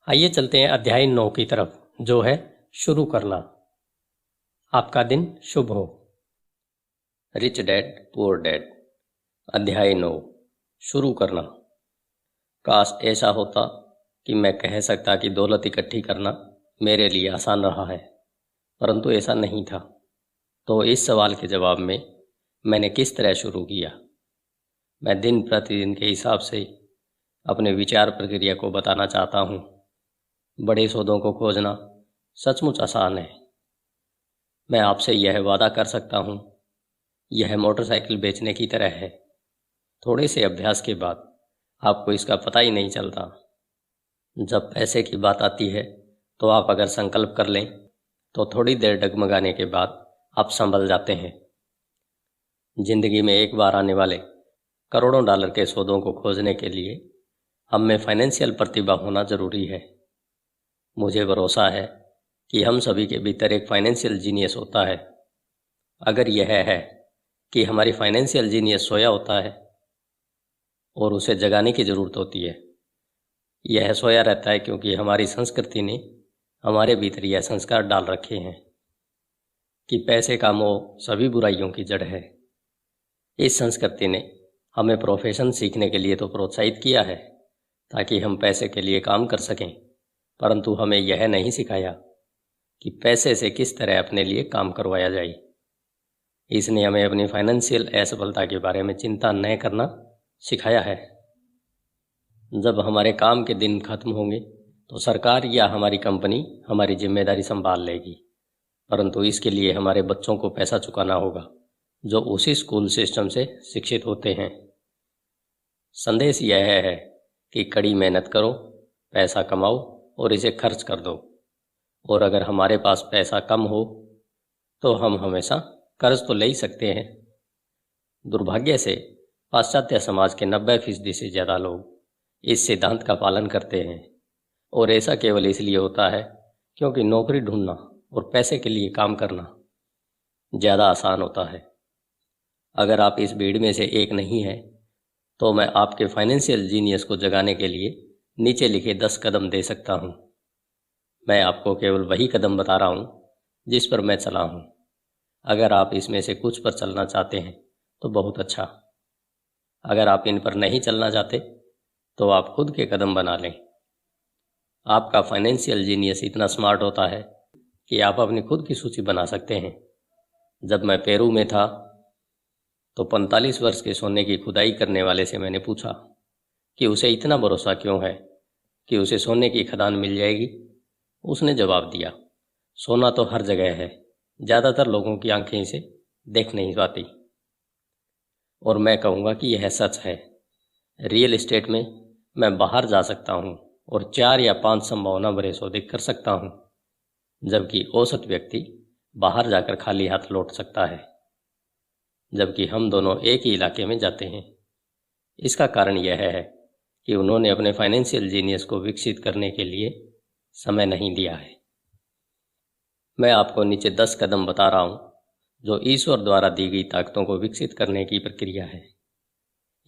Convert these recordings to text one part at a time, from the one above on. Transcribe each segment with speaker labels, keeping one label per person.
Speaker 1: आइए चलते हैं अध्याय 9 की तरफ, जो है शुरू करना। आपका दिन शुभ हो।
Speaker 2: Rich dad poor dad. अध्याय 9, शुरू करना। काश ऐसा होता कि मैं कह सकता कि दौलत इकट्ठी करना मेरे लिए आसान रहा है, परंतु ऐसा नहीं था। तो इस सवाल के जवाब में मैंने किस तरह शुरू किया। मैं दिन प्रतिदिन के हिसाब से अपने विचार प्रक्रिया को बताना चाहता हूँ। बड़े सौदों को खोजना सचमुच आसान है। मैं आपसे यह वादा कर सकता हूँ, यह मोटरसाइकिल बेचने की तरह है। थोड़े से अभ्यास के बाद आपको इसका पता ही नहीं चलता। जब पैसे की बात आती है तो आप अगर संकल्प कर लें तो थोड़ी देर डगमगाने के बाद आप संभल जाते हैं। जिंदगी में एक बार आने वाले करोड़ों डॉलर के सौदों को खोजने के लिए हम में फाइनेंशियल प्रतिभा होना जरूरी है। मुझे भरोसा है कि हम सभी के भीतर एक फाइनेंशियल जीनियस होता है। अगर यह है कि हमारी फाइनेंशियल जीनियस सोया होता है और उसे जगाने की ज़रूरत होती है। यह सोया रहता है क्योंकि हमारी संस्कृति ने हमारे भीतर यह संस्कार डाल रखे हैं कि पैसे का मोह सभी बुराइयों की जड़ है। इस संस्कृति ने हमें प्रोफेशन सीखने के लिए तो प्रोत्साहित किया है ताकि हम पैसे के लिए काम कर सकें, परंतु हमें यह नहीं सिखाया कि पैसे से किस तरह अपने लिए काम करवाया जाए। इसने हमें अपनी फाइनेंशियल असफलता के बारे में चिंता न करना सिखाया है। जब हमारे काम के दिन खत्म होंगे तो सरकार या हमारी कंपनी हमारी जिम्मेदारी संभाल लेगी, परंतु इसके लिए हमारे बच्चों को पैसा चुकाना होगा जो उसी स्कूल सिस्टम से शिक्षित होते हैं। संदेश यह है कि कड़ी मेहनत करो, पैसा कमाओ और इसे खर्च कर दो। और अगर हमारे पास पैसा कम हो तो हम हमेशा कर्ज तो ले ही सकते हैं। दुर्भाग्य से पाश्चात्य समाज के 90% से ज़्यादा लोग इस सिद्धांत का पालन करते हैं, और ऐसा केवल इसलिए होता है क्योंकि नौकरी ढूंढना और पैसे के लिए काम करना ज़्यादा आसान होता है। अगर आप इस भीड़ में से एक नहीं हैं तो मैं आपके फाइनेंशियल जीनियस को जगाने के लिए नीचे लिखे 10 कदम दे सकता हूँ। मैं आपको केवल वही कदम बता रहा हूँ जिस पर मैं चला हूँ। अगर आप इसमें से कुछ पर चलना चाहते हैं तो बहुत अच्छा। अगर आप इन पर नहीं चलना चाहते तो आप खुद के कदम बना लें। आपका फाइनेंशियल जीनियस इतना स्मार्ट होता है कि आप अपनी खुद की सूची बना सकते हैं। जब मैं पेरू में था तो 45 वर्ष के सोने की खुदाई करने वाले से मैंने पूछा कि उसे इतना भरोसा क्यों है कि उसे सोने की खदान मिल जाएगी। उसने जवाब दिया, सोना तो हर जगह है, ज़्यादातर लोगों की आंखें इसे देख नहीं पाती। और मैं कहूँगा कि यह सच है। रियल एस्टेट में मैं बाहर जा सकता हूँ और 4 या 5 संभावना भरे सौदे कर सकता हूँ, जबकि औसत व्यक्ति बाहर जाकर खाली हाथ लौट सकता है। जबकि हम दोनों एक ही इलाके में जाते हैं। इसका कारण यह है कि उन्होंने अपने फाइनेंशियल जीनियस को विकसित करने के लिए समय नहीं दिया है। मैं आपको नीचे 10 कदम बता रहा हूँ जो ईश्वर द्वारा दी गई ताकतों को विकसित करने की प्रक्रिया है।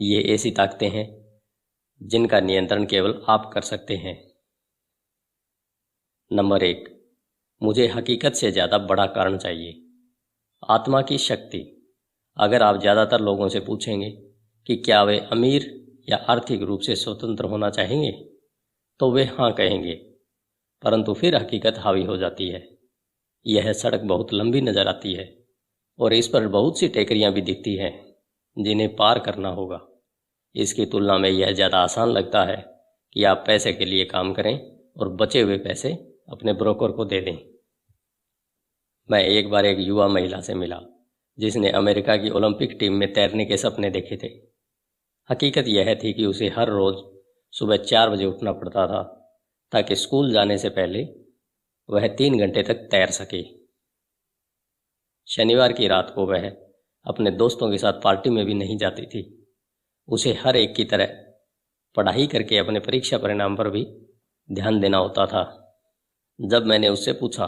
Speaker 2: ये ऐसी ताकतें हैं जिनका नियंत्रण केवल आप कर सकते हैं। नंबर 1, मुझे हकीकत से ज़्यादा बड़ा कारण चाहिए। आत्मा की शक्ति। अगर आप ज़्यादातर लोगों से पूछेंगे कि क्या वे अमीर या आर्थिक रूप से स्वतंत्र होना चाहेंगे तो वे हाँ कहेंगे, परंतु फिर हकीकत हावी हो जाती है। यह सड़क बहुत लंबी नजर आती है और इस पर बहुत सी टेकरियां भी दिखती हैं जिन्हें पार करना होगा। इसकी तुलना में यह ज़्यादा आसान लगता है कि आप पैसे के लिए काम करें और बचे हुए पैसे अपने ब्रोकर को दे दें। मैं एक बार एक युवा महिला से मिला जिसने अमेरिका की ओलंपिक टीम में तैरने के सपने देखे थे। हकीकत यह थी कि उसे हर रोज़ सुबह 4 बजे उठना पड़ता था ताकि स्कूल जाने से पहले वह 3 घंटे तक तैर सके। शनिवार की रात को वह अपने दोस्तों के साथ पार्टी में भी नहीं जाती थी। उसे हर एक की तरह पढ़ाई करके अपने परीक्षा परिणाम पर भी ध्यान देना होता था। जब मैंने उससे पूछा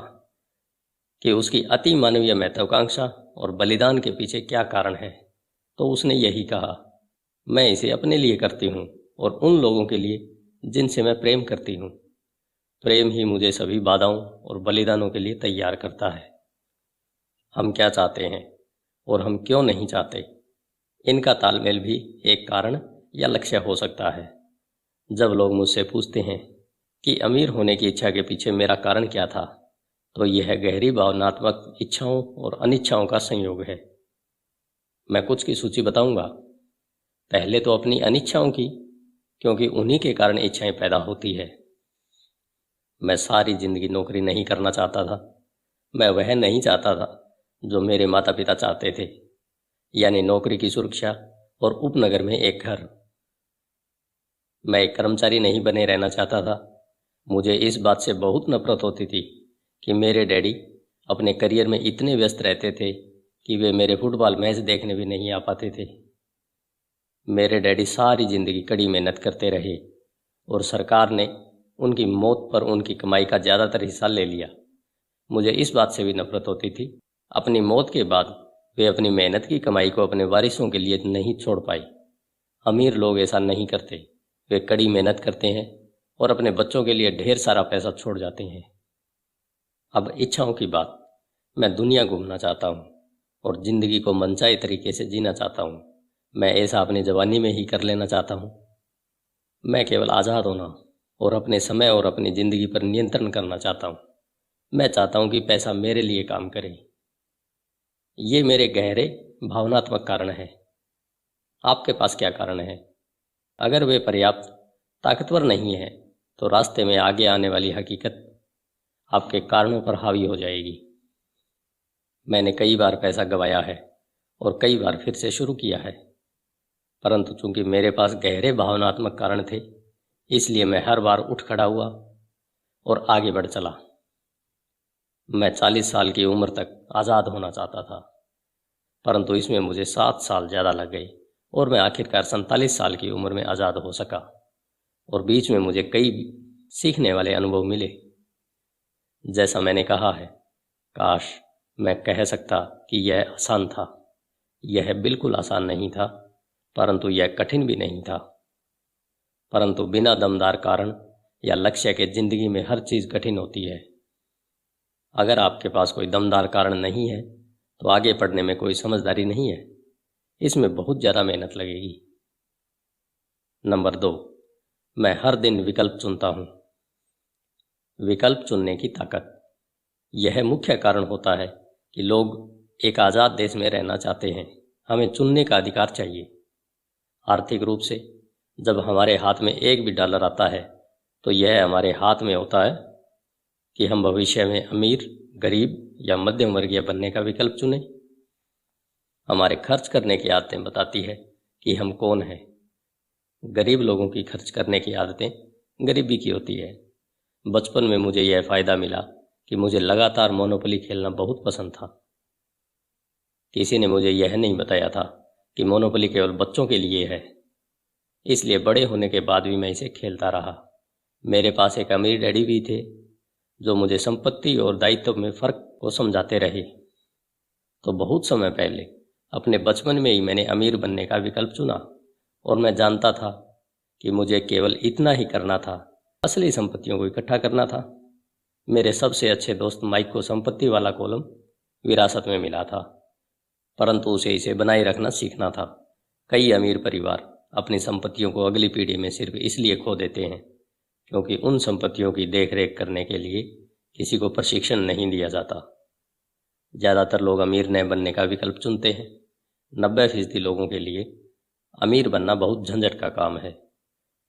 Speaker 2: कि उसकी अति मानवीय महत्वाकांक्षा और बलिदान के पीछे क्या कारण है, तो उसने यही कहा, मैं इसे अपने लिए करती हूँ और उन लोगों के लिए जिनसे मैं प्रेम करती हूँ। प्रेम ही मुझे सभी बाधाओं और बलिदानों के लिए तैयार करता है। हम क्या चाहते हैं और हम क्यों नहीं चाहते, इनका तालमेल भी एक कारण या लक्ष्य हो सकता है। जब लोग मुझसे पूछते हैं कि अमीर होने की इच्छा के पीछे मेरा कारण क्या था, तो यह गहरी भावनात्मक इच्छाओं और अनिच्छाओं का संयोग है। मैं कुछ की सूची बताऊंगा। पहले तो अपनी अनिच्छाओं की, क्योंकि उन्हीं के कारण इच्छाएं पैदा होती है। मैं सारी जिंदगी नौकरी नहीं करना चाहता था। मैं वह नहीं चाहता था जो मेरे माता पिता चाहते थे, यानी नौकरी की सुरक्षा और उपनगर में एक घर। मैं एक कर्मचारी नहीं बने रहना चाहता था। मुझे इस बात से बहुत नफरत होती थी कि मेरे डैडी अपने करियर में इतने व्यस्त रहते थे कि वे मेरे फुटबॉल मैच देखने भी नहीं आ पाते थे। मेरे डैडी सारी जिंदगी कड़ी मेहनत करते रहे और सरकार ने उनकी मौत पर उनकी कमाई का ज़्यादातर हिस्सा ले लिया। मुझे इस बात से भी नफरत होती थी, अपनी मौत के बाद वे अपनी मेहनत की कमाई को अपने वारिसों के लिए नहीं छोड़ पाई। अमीर लोग ऐसा नहीं करते। वे कड़ी मेहनत करते हैं और अपने बच्चों के लिए ढेर सारा पैसा छोड़ जाते हैं। अब इच्छाओं की बात। मैं दुनिया घूमना चाहता हूँ और ज़िंदगी को मनचाहे तरीके से जीना चाहता हूँ। मैं ऐसा अपनी जवानी में ही कर लेना चाहता हूँ। मैं केवल आज़ाद होना और अपने समय और अपनी ज़िंदगी पर नियंत्रण करना चाहता हूँ। मैं चाहता हूँ कि पैसा मेरे लिए काम करे। ये मेरे गहरे भावनात्मक कारण हैं। आपके पास क्या कारण है? अगर वे पर्याप्त ताकतवर नहीं है तो रास्ते में आगे आने वाली हकीकत आपके कारणों पर हावी हो जाएगी। मैंने कई बार पैसा गंवाया है और कई बार फिर से शुरू किया है, परंतु चूंकि मेरे पास गहरे भावनात्मक कारण थे, इसलिए मैं हर बार उठ खड़ा हुआ और आगे बढ़ चला। मैं 40 साल की उम्र तक आज़ाद होना चाहता था, परंतु इसमें मुझे 7 साल ज़्यादा लग गए और मैं आखिरकार 47 साल की उम्र में आज़ाद हो सका। और बीच में मुझे कई सीखने वाले अनुभव मिले। जैसा मैंने कहा है, काश मैं कह सकता कि यह आसान था। यह बिल्कुल आसान नहीं था, परंतु यह कठिन भी नहीं था। परंतु बिना दमदार कारण या लक्ष्य के जिंदगी में हर चीज़ कठिन होती है। अगर आपके पास कोई दमदार कारण नहीं है तो आगे बढ़ने में कोई समझदारी नहीं है। इसमें बहुत ज़्यादा मेहनत लगेगी। नंबर 2, मैं हर दिन विकल्प चुनता हूँ। विकल्प चुनने की ताकत, यह मुख्य कारण होता है कि लोग एक आज़ाद देश में रहना चाहते हैं। हमें चुनने का अधिकार चाहिए। आर्थिक रूप से जब हमारे हाथ में एक भी डॉलर आता है तो यह हमारे हाथ में होता है कि हम भविष्य में अमीर, गरीब या मध्यम वर्गीय बनने का विकल्प चुनें। हमारे खर्च करने की आदतें बताती है कि हम कौन हैं। गरीब लोगों की खर्च करने की आदतें गरीबी की होती है। बचपन में मुझे यह फ़ायदा मिला कि मुझे लगातार मोनोपोली खेलना बहुत पसंद था। किसी ने मुझे यह नहीं बताया था कि मोनोपोली केवल बच्चों के लिए है, इसलिए बड़े होने के बाद भी मैं इसे खेलता रहा। मेरे पास एक अमीर डैडी भी थे जो मुझे संपत्ति और दायित्व में फ़र्क को समझाते रहे। तो बहुत समय पहले अपने बचपन में ही मैंने अमीर बनने का विकल्प चुना और मैं जानता था कि मुझे केवल इतना ही करना था, असली संपत्तियों को इकट्ठा करना था। मेरे सबसे अच्छे दोस्त माइक को संपत्ति वाला कॉलम विरासत में मिला था, परंतु उसे इसे बनाए रखना सीखना था। कई अमीर परिवार अपनी संपत्तियों को अगली पीढ़ी में सिर्फ इसलिए खो देते हैं क्योंकि उन संपत्तियों की देखरेख करने के लिए किसी को प्रशिक्षण नहीं दिया जाता। ज़्यादातर लोग अमीर न बनने का विकल्प चुनते हैं। 90% लोगों के लिए अमीर बनना बहुत झंझट का काम है,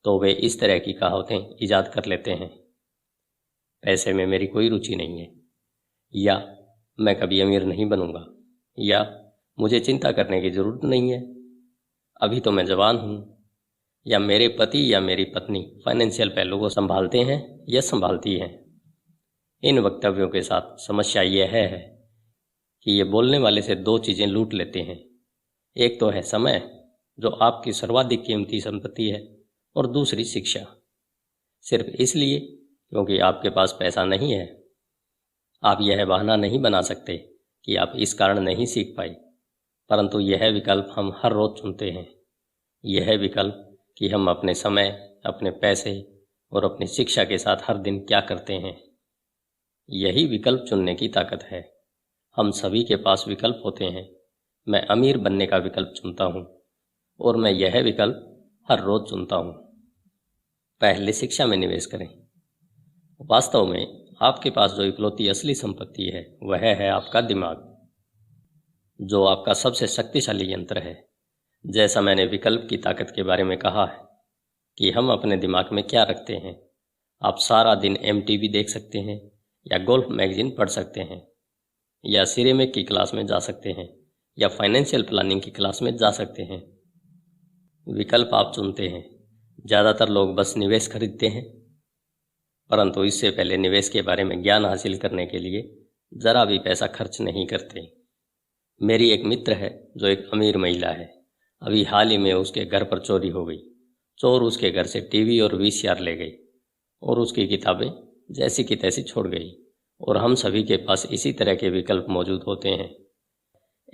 Speaker 2: तो वे इस तरह की कहावतें ईजाद कर लेते हैं। पैसे में मेरी कोई रुचि नहीं है, या मैं कभी अमीर नहीं बनूंगा, या मुझे चिंता करने की ज़रूरत नहीं है, अभी तो मैं जवान हूँ, या मेरे पति या मेरी पत्नी फाइनेंशियल पहलू को संभालते हैं या संभालती हैं। इन वक्तव्यों के साथ समस्या यह है कि ये बोलने वाले से 2 चीज़ें लूट लेते हैं। एक तो है समय, जो आपकी सर्वाधिक कीमती संपत्ति है, और दूसरी शिक्षा, सिर्फ इसलिए क्योंकि आपके पास पैसा नहीं है। आप यह बहाना नहीं बना सकते कि आप इस कारण नहीं सीख पाए, परंतु यह विकल्प हम हर रोज़ चुनते हैं। यह विकल्प कि हम अपने समय, अपने पैसे और अपनी शिक्षा के साथ हर दिन क्या करते हैं। यही विकल्प चुनने की ताकत है। हम सभी के पास विकल्प होते हैं। मैं अमीर बनने का विकल्प चुनता हूँ और मैं यह विकल्प हर रोज चुनता हूँ। पहले शिक्षा में निवेश करें। वास्तव में आपके पास जो इकलौती असली संपत्ति है वह है आपका दिमाग, जो आपका सबसे शक्तिशाली यंत्र है। जैसा मैंने विकल्प की ताकत के बारे में कहा है कि हम अपने दिमाग में क्या रखते हैं। आप सारा दिन MTV देख सकते हैं या गोल्फ मैगजीन पढ़ सकते हैं या सिरेमिक की क्लास में जा सकते हैं या फाइनेंशियल प्लानिंग की क्लास में जा सकते हैं। विकल्प आप चुनते हैं। ज़्यादातर लोग बस निवेश खरीदते हैं, परंतु इससे पहले निवेश के बारे में ज्ञान हासिल करने के लिए ज़रा भी पैसा खर्च नहीं करते। मेरी एक मित्र है जो एक अमीर महिला है। अभी हाल ही में उसके घर पर चोरी हो गई। चोर उसके घर से टीवी और VCR ले गई और उसकी किताबें जैसी की तैसी छोड़ गई। और हम सभी के पास इसी तरह के विकल्प मौजूद होते हैं।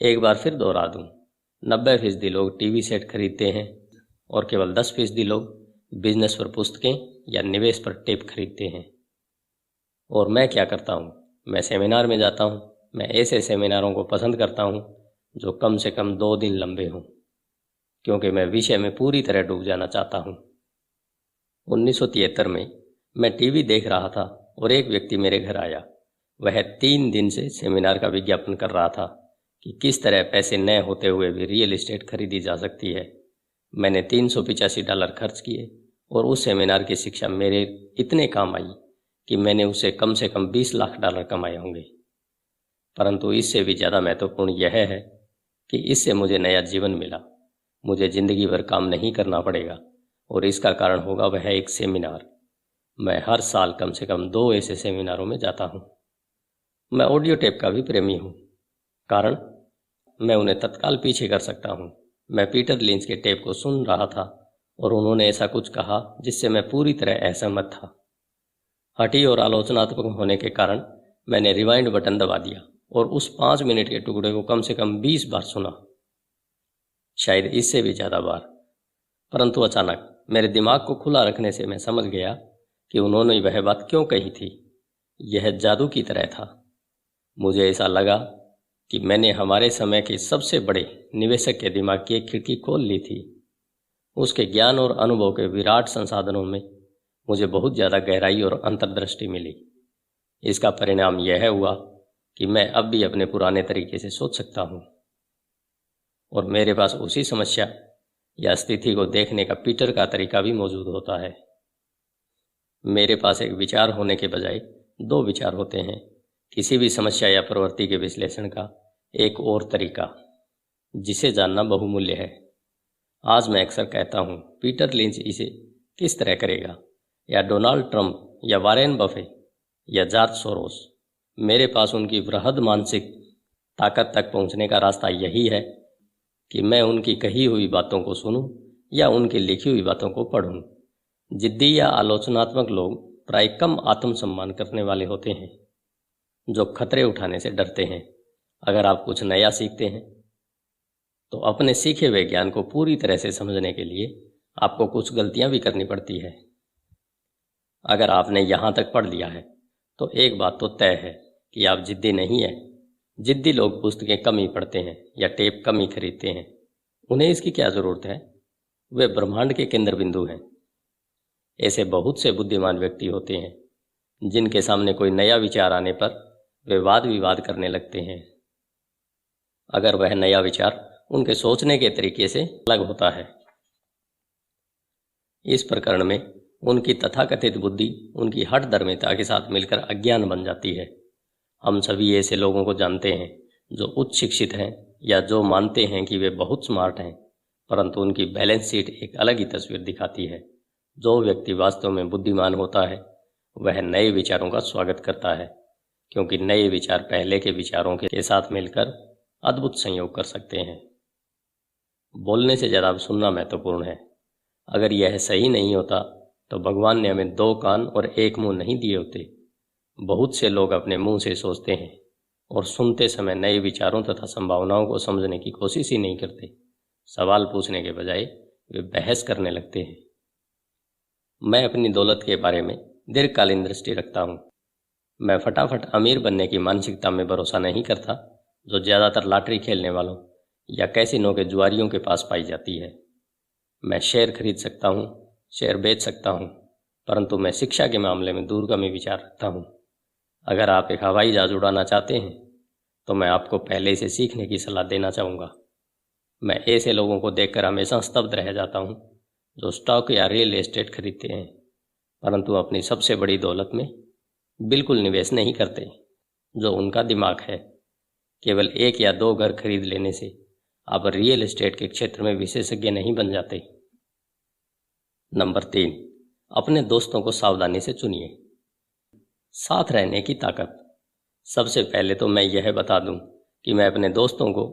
Speaker 2: एक बार फिर दोहरा दूं, 90% लोग टीवी सेट खरीदते हैं और केवल 10% लोग बिजनेस पर पुस्तकें या निवेश पर टेप खरीदते हैं। और मैं क्या करता हूँ? मैं सेमिनार में जाता हूँ। मैं ऐसे सेमिनारों को पसंद करता हूँ जो कम से कम 2 दिन लंबे हों, क्योंकि मैं विषय में पूरी तरह डूब जाना चाहता हूँ। 1973 में मैं टीवी देख रहा था और एक व्यक्ति मेरे घर आया। वह 3 दिन से सेमिनार का विज्ञापन कर रहा था कि किस तरह पैसे न होते हुए भी रियल एस्टेट खरीदी जा सकती है। मैंने $385 खर्च किए और उस सेमिनार की शिक्षा मेरे इतने काम आई कि मैंने उससे कम से कम $20 लाख कमाए होंगे। परंतु इससे भी ज़्यादा महत्वपूर्ण यह है कि इससे मुझे नया जीवन मिला। मुझे ज़िंदगी भर काम नहीं करना पड़ेगा और इसका कारण होगा वह एक सेमिनार। मैं हर साल कम से कम 2 ऐसे सेमिनारों में जाता हूँ। मैं ऑडियो टेप का भी प्रेमी हूँ, कारण मैं उन्हें तत्काल पीछे कर सकता हूँ। मैं पीटर लिंच के टेप को सुन रहा था और उन्होंने ऐसा कुछ कहा जिससे मैं पूरी तरह असहमत था। हठी और आलोचनात्मक होने के कारण मैंने रिवाइंड बटन दबा दिया और उस 5 मिनट के टुकड़े को कम से कम 20 बार सुना, शायद इससे भी ज़्यादा बार। परंतु अचानक मेरे दिमाग को खुला रखने से मैं समझ गया कि उन्होंने वह बात क्यों कही थी। यह जादू की तरह था। मुझे ऐसा लगा कि मैंने हमारे समय के सबसे बड़े निवेशक के दिमाग की एक खिड़की खोल ली थी। उसके ज्ञान और अनुभव के विराट संसाधनों में मुझे बहुत ज़्यादा गहराई और अंतर्दृष्टि मिली। इसका परिणाम यह हुआ कि मैं अब भी अपने पुराने तरीके से सोच सकता हूँ और मेरे पास उसी समस्या या स्थिति को देखने का पीटर का तरीका भी मौजूद होता है। मेरे पास एक विचार होने के बजाय 2 विचार होते हैं। किसी भी समस्या या प्रवृत्ति के विश्लेषण का एक और तरीका, जिसे जानना बहुमूल्य है। आज मैं अक्सर कहता हूँ, पीटर लिंच इसे किस तरह करेगा, या डोनाल्ड ट्रंप या वारेन बफे या जॉर्ज सोरोस। मेरे पास उनकी वृहद मानसिक ताकत तक पहुँचने का रास्ता यही है कि मैं उनकी कही हुई बातों को सुनूं या उनकी लिखी हुई बातों को पढ़ूं। जिद्दी या आलोचनात्मक लोग प्राय कम आत्मसम्मान करने वाले होते हैं, जो खतरे उठाने से डरते हैं। अगर आप कुछ नया सीखते हैं तो अपने सीखे हुए ज्ञान को पूरी तरह से समझने के लिए आपको कुछ गलतियां भी करनी पड़ती है। अगर आपने यहाँ तक पढ़ लिया है तो एक बात तो तय है कि आप जिद्दी नहीं हैं। जिद्दी लोग पुस्तकें कम ही पढ़ते हैं या टेप कम ही खरीदते हैं। उन्हें इसकी क्या ज़रूरत है? वे ब्रह्मांड के केंद्र बिंदु हैं। ऐसे बहुत से बुद्धिमान व्यक्ति होते हैं जिनके सामने कोई नया विचार आने पर वे वाद विवाद करने लगते हैं, अगर वह नया विचार उनके सोचने के तरीके से अलग होता है। इस प्रकरण में उनकी तथाकथित बुद्धि उनकी हठधर्मिता के साथ मिलकर अज्ञान बन जाती है। हम सभी ऐसे लोगों को जानते हैं जो उच्च शिक्षित हैं या जो मानते हैं कि वे बहुत स्मार्ट हैं, परंतु उनकी बैलेंस शीट एक अलग ही तस्वीर दिखाती है। जो व्यक्ति वास्तव में बुद्धिमान होता है वह नए विचारों का स्वागत करता है, क्योंकि नए विचार पहले के विचारों के साथ मिलकर अद्भुत संयोग कर सकते हैं। बोलने से ज़्यादा सुनना महत्वपूर्ण है। अगर यह सही नहीं होता तो भगवान ने हमें 2 कान और 1 मुंह नहीं दिए होते। बहुत से लोग अपने मुंह से सोचते हैं और सुनते समय नए विचारों तथा संभावनाओं को समझने की कोशिश ही नहीं करते। सवाल पूछने के बजाय वे बहस करने लगते हैं। मैं अपनी दौलत के बारे में दीर्घकालीन दृष्टि रखता हूँ। मैं फटाफट अमीर बनने की मानसिकता में भरोसा नहीं करता, जो ज़्यादातर लॉटरी खेलने वालों या कैसीनो के जुआरियों के पास पाई जाती है। मैं शेयर खरीद सकता हूँ, शेयर बेच सकता हूँ, परंतु मैं शिक्षा के मामले में दूरगामी विचार रखता हूँ। अगर आप एक हवाई जहाज उड़ाना चाहते हैं तो मैं आपको पहले से सीखने की सलाह देना चाहूँगा। मैं ऐसे लोगों को देखकर हमेशा स्तब्ध रह जाता हूँ जो स्टॉक या रियल एस्टेट खरीदते हैं, परंतु अपनी सबसे बड़ी दौलत में बिल्कुल निवेश नहीं करते। जो उनका दिमाग है, केवल 1 या 2 घर खरीद लेने से आप रियल एस्टेट के क्षेत्र में विशेषज्ञ नहीं बन जाते। नंबर 3, अपने दोस्तों को सावधानी से चुनिए। साथ रहने की ताकत। सबसे पहले तो मैं यह बता दूं कि मैं अपने दोस्तों को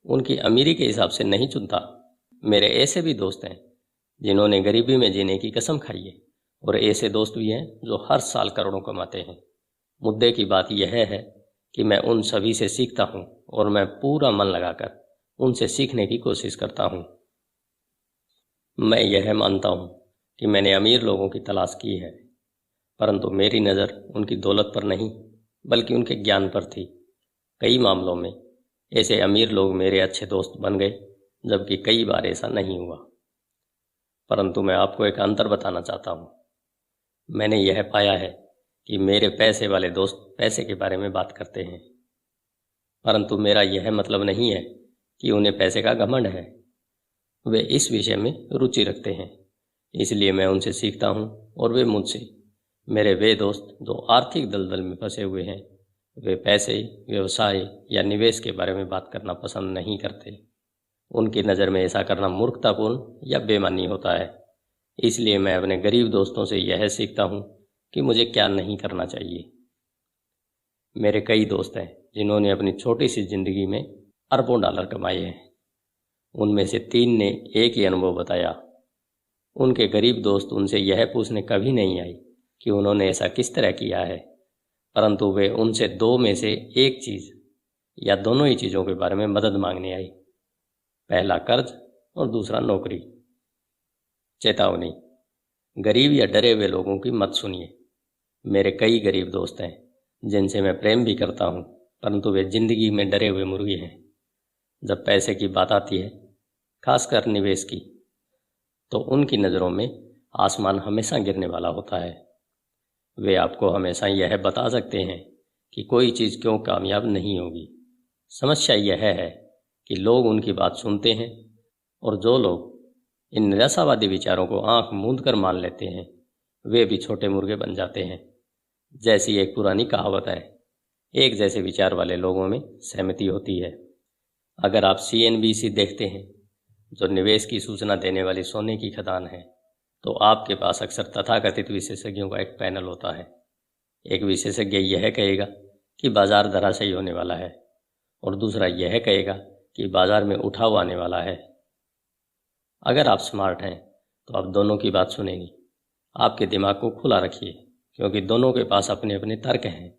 Speaker 2: उनकी अमीरी के हिसाब से नहीं चुनता। मेरे ऐसे भी दोस्त हैं जिन्होंने गरीबी में जीने की कसम खाई है, और ऐसे दोस्त भी हैं जो हर साल करोड़ों कमाते हैं। मुद्दे की बात यह है कि मैं उन सभी से सीखता हूं और मैं पूरा मन लगाकर उनसे सीखने की कोशिश करता हूं। मैं यह मानता हूं कि मैंने अमीर लोगों की तलाश की है, परंतु मेरी नज़र उनकी दौलत पर नहीं बल्कि उनके ज्ञान पर थी। कई मामलों में ऐसे अमीर लोग मेरे अच्छे दोस्त बन गए, जबकि कई बार ऐसा नहीं हुआ। परंतु मैं आपको एक अंतर बताना चाहता हूँ। मैंने यह पाया है कि मेरे पैसे वाले दोस्त पैसे के बारे में बात करते हैं, परंतु मेरा यह मतलब नहीं है कि उन्हें पैसे का घमंड है। वे इस विषय में रुचि रखते हैं, इसलिए मैं उनसे सीखता हूँ और वे मुझसे। मेरे वे दोस्त जो आर्थिक दलदल में फंसे हुए हैं, वे पैसे, व्यवसाय या निवेश के बारे में बात करना पसंद नहीं करते। उनकी नज़र में ऐसा करना मूर्खतापूर्ण या बेईमानी होता है। इसलिए मैं अपने गरीब दोस्तों से यह सीखता हूँ कि मुझे क्या नहीं करना चाहिए। मेरे कई दोस्त हैं जिन्होंने अपनी छोटी सी जिंदगी में अरबों डॉलर कमाए हैं। उनमें से 3 ने एक ही अनुभव बताया। उनके गरीब दोस्त उनसे यह पूछने कभी नहीं आई कि उन्होंने ऐसा किस तरह किया है, परंतु वे उनसे 2 में से एक चीज़ या दोनों ही चीज़ों के बारे में मदद मांगने आई। पहला कर्ज और दूसरा नौकरी। चेतावनी, गरीब या डरे हुए लोगों की मत सुनिए। मेरे कई गरीब दोस्त हैं जिनसे मैं प्रेम भी करता हूँ, परंतु वे जिंदगी में डरे हुए मुर्गे हैं। जब पैसे की बात आती है, खासकर निवेश की, तो उनकी नज़रों में आसमान हमेशा गिरने वाला होता है। वे आपको हमेशा यह बता सकते हैं कि कोई चीज़ क्यों कामयाब नहीं होगी। समस्या यह है कि लोग उनकी बात सुनते हैं, और जो लोग इन निराशावादी विचारों को आंख मूंद कर मान लेते हैं, वे भी छोटे मुर्गे बन जाते हैं। जैसी एक पुरानी कहावत है, एक जैसे विचार वाले लोगों में सहमति होती है। अगर आप CNBC देखते हैं, जो निवेश की सूचना देने वाली सोने की खदान है, तो आपके पास अक्सर तथाकथित विशेषज्ञों का एक पैनल होता है। एक विशेषज्ञ यह कहेगा कि बाजार धराशायी होने वाला है, और दूसरा यह कहेगा कि बाजार में उठाव आने वाला है। अगर आप स्मार्ट हैं तो आप दोनों की बात सुनेंगे। आपके दिमाग को खुला रखिए, क्योंकि दोनों के पास अपने अपने तर्क हैं।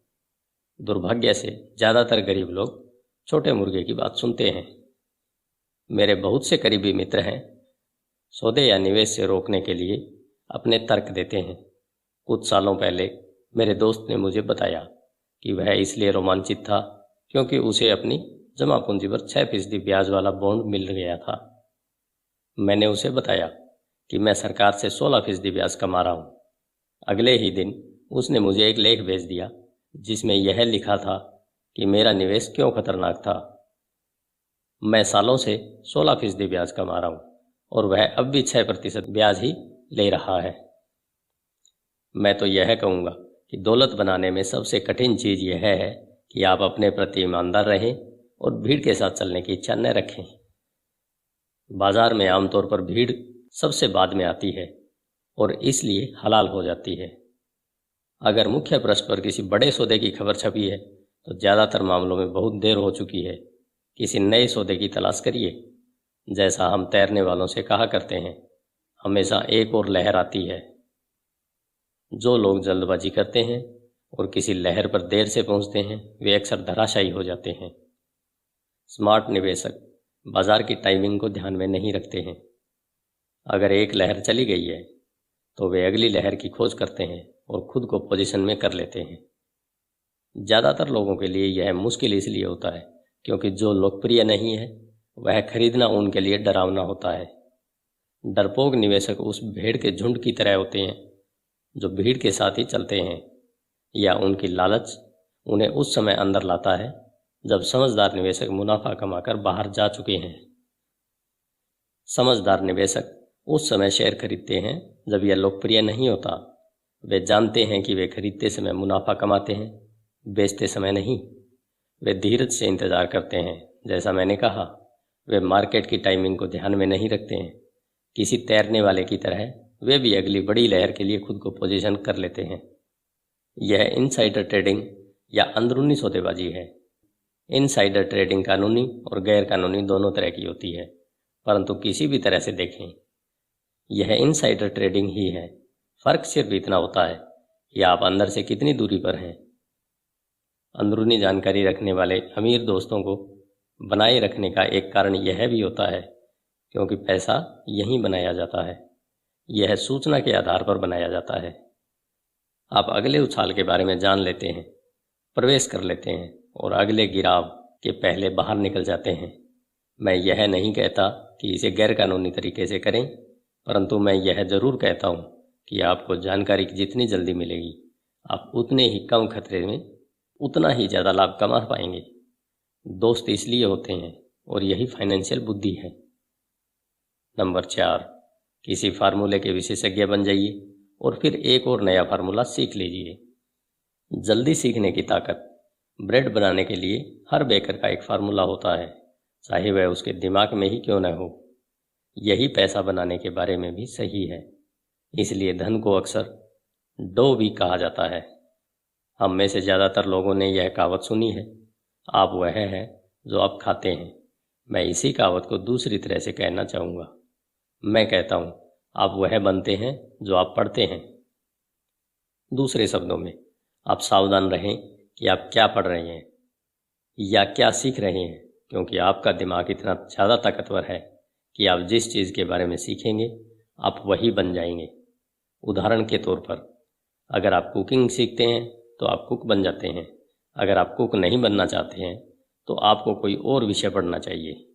Speaker 2: दुर्भाग्य से ज़्यादातर गरीब लोग छोटे मुर्गे की बात सुनते हैं। मेरे बहुत से करीबी मित्र हैं, सौदे या निवेश से रोकने के लिए अपने तर्क देते हैं। कुछ सालों पहले मेरे दोस्त ने मुझे बताया कि वह इसलिए रोमांचित था क्योंकि उसे अपनी जमा पूंजी पर 6% ब्याज वाला बॉन्ड मिल गया था। मैंने उसे बताया कि मैं सरकार से 16% ब्याज कमा रहा हूँ। अगले ही दिन उसने मुझे एक लेख भेज दिया जिसमें यह लिखा था कि मेरा निवेश क्यों खतरनाक था। मैं सालों से 16% ब्याज कमा रहा हूँ, और वह अब भी 6% ब्याज ही ले रहा है। मैं तो यह कहूँगा कि दौलत बनाने में सबसे कठिन चीज़ यह है कि आप अपने प्रति ईमानदार रहें और भीड़ के साथ चलने की इच्छा न रखें। बाजार में आमतौर पर भीड़ सबसे बाद में आती है और इसलिए हलाल हो जाती है। अगर मुख्य पृष्ठ पर किसी बड़े सौदे की खबर छपी है तो ज़्यादातर मामलों में बहुत देर हो चुकी है। किसी नए सौदे की तलाश करिए। जैसा हम तैरने वालों से कहा करते हैं, हमेशा एक और लहर आती है। जो लोग जल्दबाजी करते हैं और किसी लहर पर देर से पहुंचते हैं, वे अक्सर धराशायी हो जाते हैं। स्मार्ट निवेशक बाजार की टाइमिंग को ध्यान में नहीं रखते हैं। अगर एक लहर चली गई है तो वे अगली लहर की खोज करते हैं और खुद को पोजीशन में कर लेते हैं। ज़्यादातर लोगों के लिए यह मुश्किल इसलिए होता है क्योंकि जो लोकप्रिय नहीं है वह खरीदना उनके लिए डरावना होता है। डरपोक निवेशक उस भेड़ के झुंड की तरह होते हैं जो भीड़ के साथ ही चलते हैं, या उनकी लालच उन्हें उस समय अंदर लाता है जब समझदार निवेशक मुनाफा कमाकर बाहर जा चुके हैं। समझदार निवेशक उस समय शेयर खरीदते हैं जब यह लोकप्रिय नहीं होता। वे जानते हैं कि वे खरीदते समय मुनाफा कमाते हैं, बेचते समय नहीं। वे धीरज से इंतजार करते हैं। जैसा मैंने कहा, वे मार्केट की टाइमिंग को ध्यान में नहीं रखते हैं। किसी तैरने वाले की तरह वे भी अगली बड़ी लहर के लिए खुद को पोजीशन कर लेते हैं। यह इनसाइडर ट्रेडिंग या अंदरूनी सौदेबाजी है। इनसाइडर ट्रेडिंग कानूनी और गैर कानूनी दोनों तरह की होती है, परंतु किसी भी तरह से देखें यह इनसाइडर ट्रेडिंग ही है। फर्क सिर्फ इतना होता है कि आप अंदर से कितनी दूरी पर हैं। अंदरूनी जानकारी रखने वाले अमीर दोस्तों को बनाए रखने का एक कारण यह भी होता है क्योंकि पैसा यहीं बनाया जाता है। यह सूचना के आधार पर बनाया जाता है। आप अगले उछाल के बारे में जान लेते हैं, प्रवेश कर लेते हैं और अगले गिराव के पहले बाहर निकल जाते हैं। मैं यह नहीं कहता कि इसे गैर कानूनी तरीके से करें, परंतु मैं यह जरूर कहता हूँ कि आपको जानकारी जितनी जल्दी मिलेगी आप उतने ही कम खतरे में उतना ही ज़्यादा लाभ कमा पाएंगे। दोस्त इसलिए होते हैं और यही फाइनेंशियल बुद्धि है। नंबर 4, किसी फार्मूले के विशेषज्ञ बन जाइए और फिर एक और नया फार्मूला सीख लीजिए। जल्दी सीखने की ताकत। ब्रेड बनाने के लिए हर बेकर का एक फार्मूला होता है, चाहे वह उसके दिमाग में ही क्यों न हो। यही पैसा बनाने के बारे में भी सही है। इसलिए धन को अक्सर डो भी कहा जाता है। हम में से ज़्यादातर लोगों ने यह कहावत सुनी है, आप वह है जो आप खाते हैं। मैं इसी कहावत को दूसरी तरह से कहना चाहूँगा। मैं कहता हूँ, आप वह बनते हैं जो आप पढ़ते हैं। दूसरे शब्दों में, आप सावधान रहें कि आप क्या पढ़ रहे हैं या क्या सीख रहे हैं, क्योंकि आपका दिमाग इतना ज़्यादा ताकतवर है कि आप जिस चीज़ के बारे में सीखेंगे आप वही बन जाएंगे। उदाहरण के तौर पर, अगर आप कुकिंग सीखते हैं तो आप कुक बन जाते हैं। अगर आप कुक नहीं बनना चाहते हैं तो आपको कोई और विषय पढ़ना चाहिए।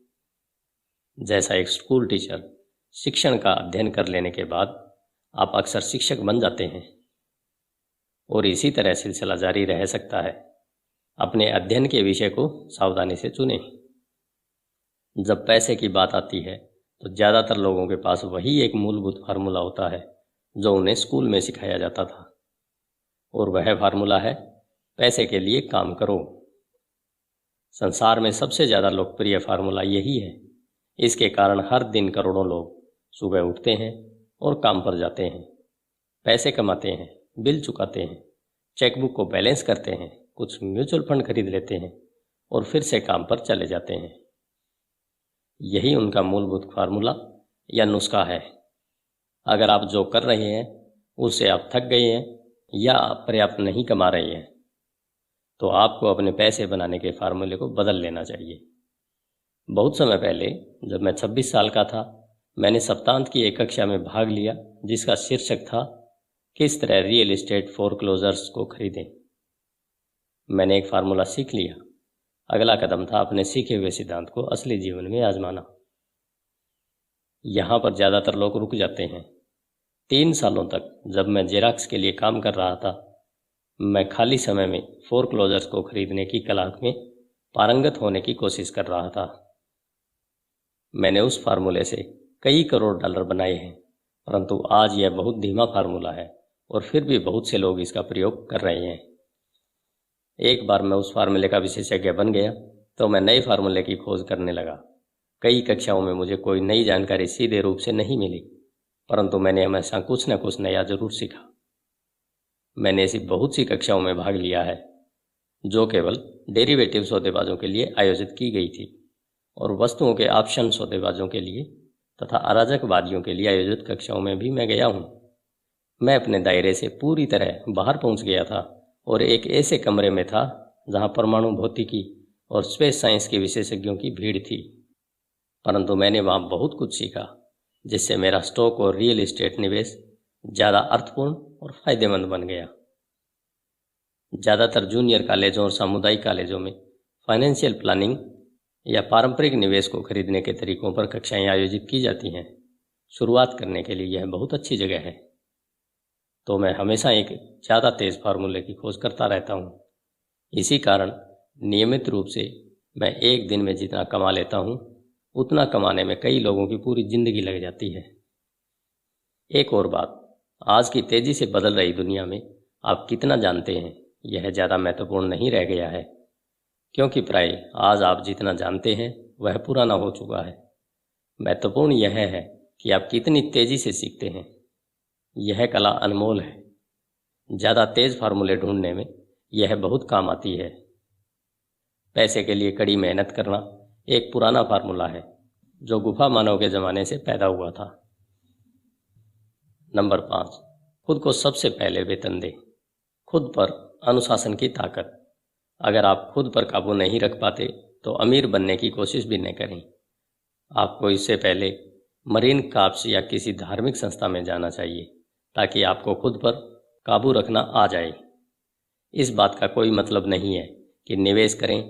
Speaker 2: जैसा एक स्कूल टीचर शिक्षण का अध्ययन कर लेने के बाद आप अक्सर शिक्षक बन जाते हैं, और इसी तरह सिलसिला जारी रह सकता है। अपने अध्ययन के विषय को सावधानी से चुनें। जब पैसे की बात आती है तो ज़्यादातर लोगों के पास वही एक मूलभूत फार्मूला होता है जो उन्हें स्कूल में सिखाया जाता था, और वह फार्मूला है पैसे के लिए काम करो। संसार में सबसे ज़्यादा लोकप्रिय फार्मूला यही है। इसके कारण हर दिन करोड़ों लोग सुबह उठते हैं और काम पर जाते हैं, पैसे कमाते हैं, बिल चुकाते हैं, चेकबुक को बैलेंस करते हैं, कुछ म्यूचुअल फंड खरीद लेते हैं और फिर से काम पर चले जाते हैं। यही उनका मूलभूत फार्मूला या नुस्खा है। अगर आप जो कर रहे हैं उससे आप थक गए हैं या आप पर्याप्त नहीं कमा रहे हैं तो आपको अपने पैसे बनाने के फार्मूले को बदल लेना चाहिए। बहुत समय पहले जब मैं 26 साल का था, मैंने सप्तांत की एक कक्षा में भाग लिया जिसका शीर्षक था किस तरह रियल एस्टेट फोरक्लोजर्स को खरीदें। मैंने एक फार्मूला सीख लिया। अगला कदम था अपने सीखे हुए सिद्धांत को असली जीवन में आजमाना। यहाँ पर ज़्यादातर लोग रुक जाते हैं। 3 सालों तक जब मैं जेरॉक्स के लिए काम कर रहा था, मैं खाली समय में फोरक्लोजर्स को खरीदने की कला में पारंगत होने की कोशिश कर रहा था। मैंने उस फार्मूले से कई करोड़ डॉलर बनाए हैं, परंतु आज यह बहुत धीमा फार्मूला है और फिर भी बहुत से लोग इसका प्रयोग कर रहे हैं। एक बार मैं उस फार्मूले का विशेषज्ञ बन गया तो मैं नए फार्मूले की खोज करने लगा। कई कक्षाओं में मुझे कोई नई जानकारी सीधे रूप से नहीं मिली, परंतु मैंने हमेशा कुछ न कुछ नया जरूर सीखा। मैंने ऐसी बहुत सी कक्षाओं में भाग लिया है जो केवल डेरिवेटिव सौदेबाजों के लिए आयोजित की गई थी, और वस्तुओं के ऑप्शन सौदेबाजों के लिए तथा अराजकवादियों के लिए आयोजित कक्षाओं में भी मैं गया हूँ। मैं अपने दायरे से पूरी तरह बाहर पहुँच गया था और एक ऐसे कमरे में था जहाँ परमाणु भौतिकी और स्पेस साइंस के विशेषज्ञों की भीड़ थी, परंतु मैंने वहाँ बहुत कुछ सीखा जिससे मेरा स्टॉक और रियल एस्टेट निवेश ज़्यादा अर्थपूर्ण और फायदेमंद बन गया। ज़्यादातर जूनियर कॉलेजों और सामुदायिक कॉलेजों में फाइनेंशियल प्लानिंग या पारंपरिक निवेश को खरीदने के तरीकों पर कक्षाएं आयोजित की जाती हैं। शुरुआत करने के लिए यह बहुत अच्छी जगह है। तो मैं हमेशा एक ज़्यादा तेज़ फार्मूले की खोज करता रहता हूँ। इसी कारण नियमित रूप से मैं एक दिन में जितना कमा लेता हूँ उतना कमाने में कई लोगों की पूरी ज़िंदगी लग जाती है। एक और बात, आज की तेज़ी से बदल रही दुनिया में आप कितना जानते हैं यह ज़्यादा महत्वपूर्ण नहीं रह गया है, क्योंकि प्राय आज आप जितना जानते हैं वह पुराना हो चुका है। महत्वपूर्ण यह है कि आप कितनी तेज़ी से सीखते हैं। यह कला अनमोल है। ज़्यादा तेज़ फार्मूले ढूंढने में यह बहुत काम आती है। पैसे के लिए कड़ी मेहनत करना एक पुराना फार्मूला है जो गुफा मानव के ज़माने से पैदा हुआ था। नंबर 5, खुद को सबसे पहले वेतन दें। खुद पर अनुशासन की ताकत। अगर आप खुद पर काबू नहीं रख पाते तो अमीर बनने की कोशिश भी न करें। आपको इससे पहले मरीन कॉर्प्स या किसी धार्मिक संस्था में जाना चाहिए ताकि आपको खुद पर काबू रखना आ जाए। इस बात का कोई मतलब नहीं है कि निवेश करें,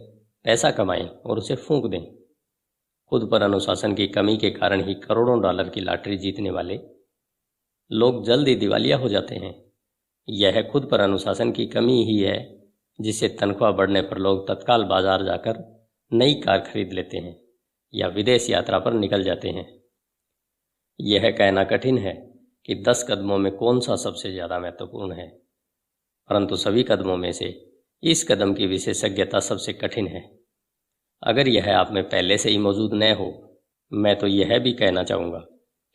Speaker 2: पैसा कमाएं और उसे फूंक दें। खुद पर अनुशासन की कमी के कारण ही करोड़ों डॉलर की लॉटरी जीतने वाले लोग जल्द ही दिवालिया हो जाते हैं। यह खुद पर अनुशासन की कमी ही है जिससे तनख्वाह बढ़ने पर लोग तत्काल बाजार जाकर नई कार खरीद लेते हैं या विदेश यात्रा पर निकल जाते हैं। यह कहना कठिन है कि 10 कदमों में कौन सा सबसे ज़्यादा महत्वपूर्ण है, परंतु सभी कदमों में से इस कदम की विशेषज्ञता सबसे कठिन है। अगर यह आप में पहले से ही मौजूद न हो, मैं तो यह भी कहना चाहूँगा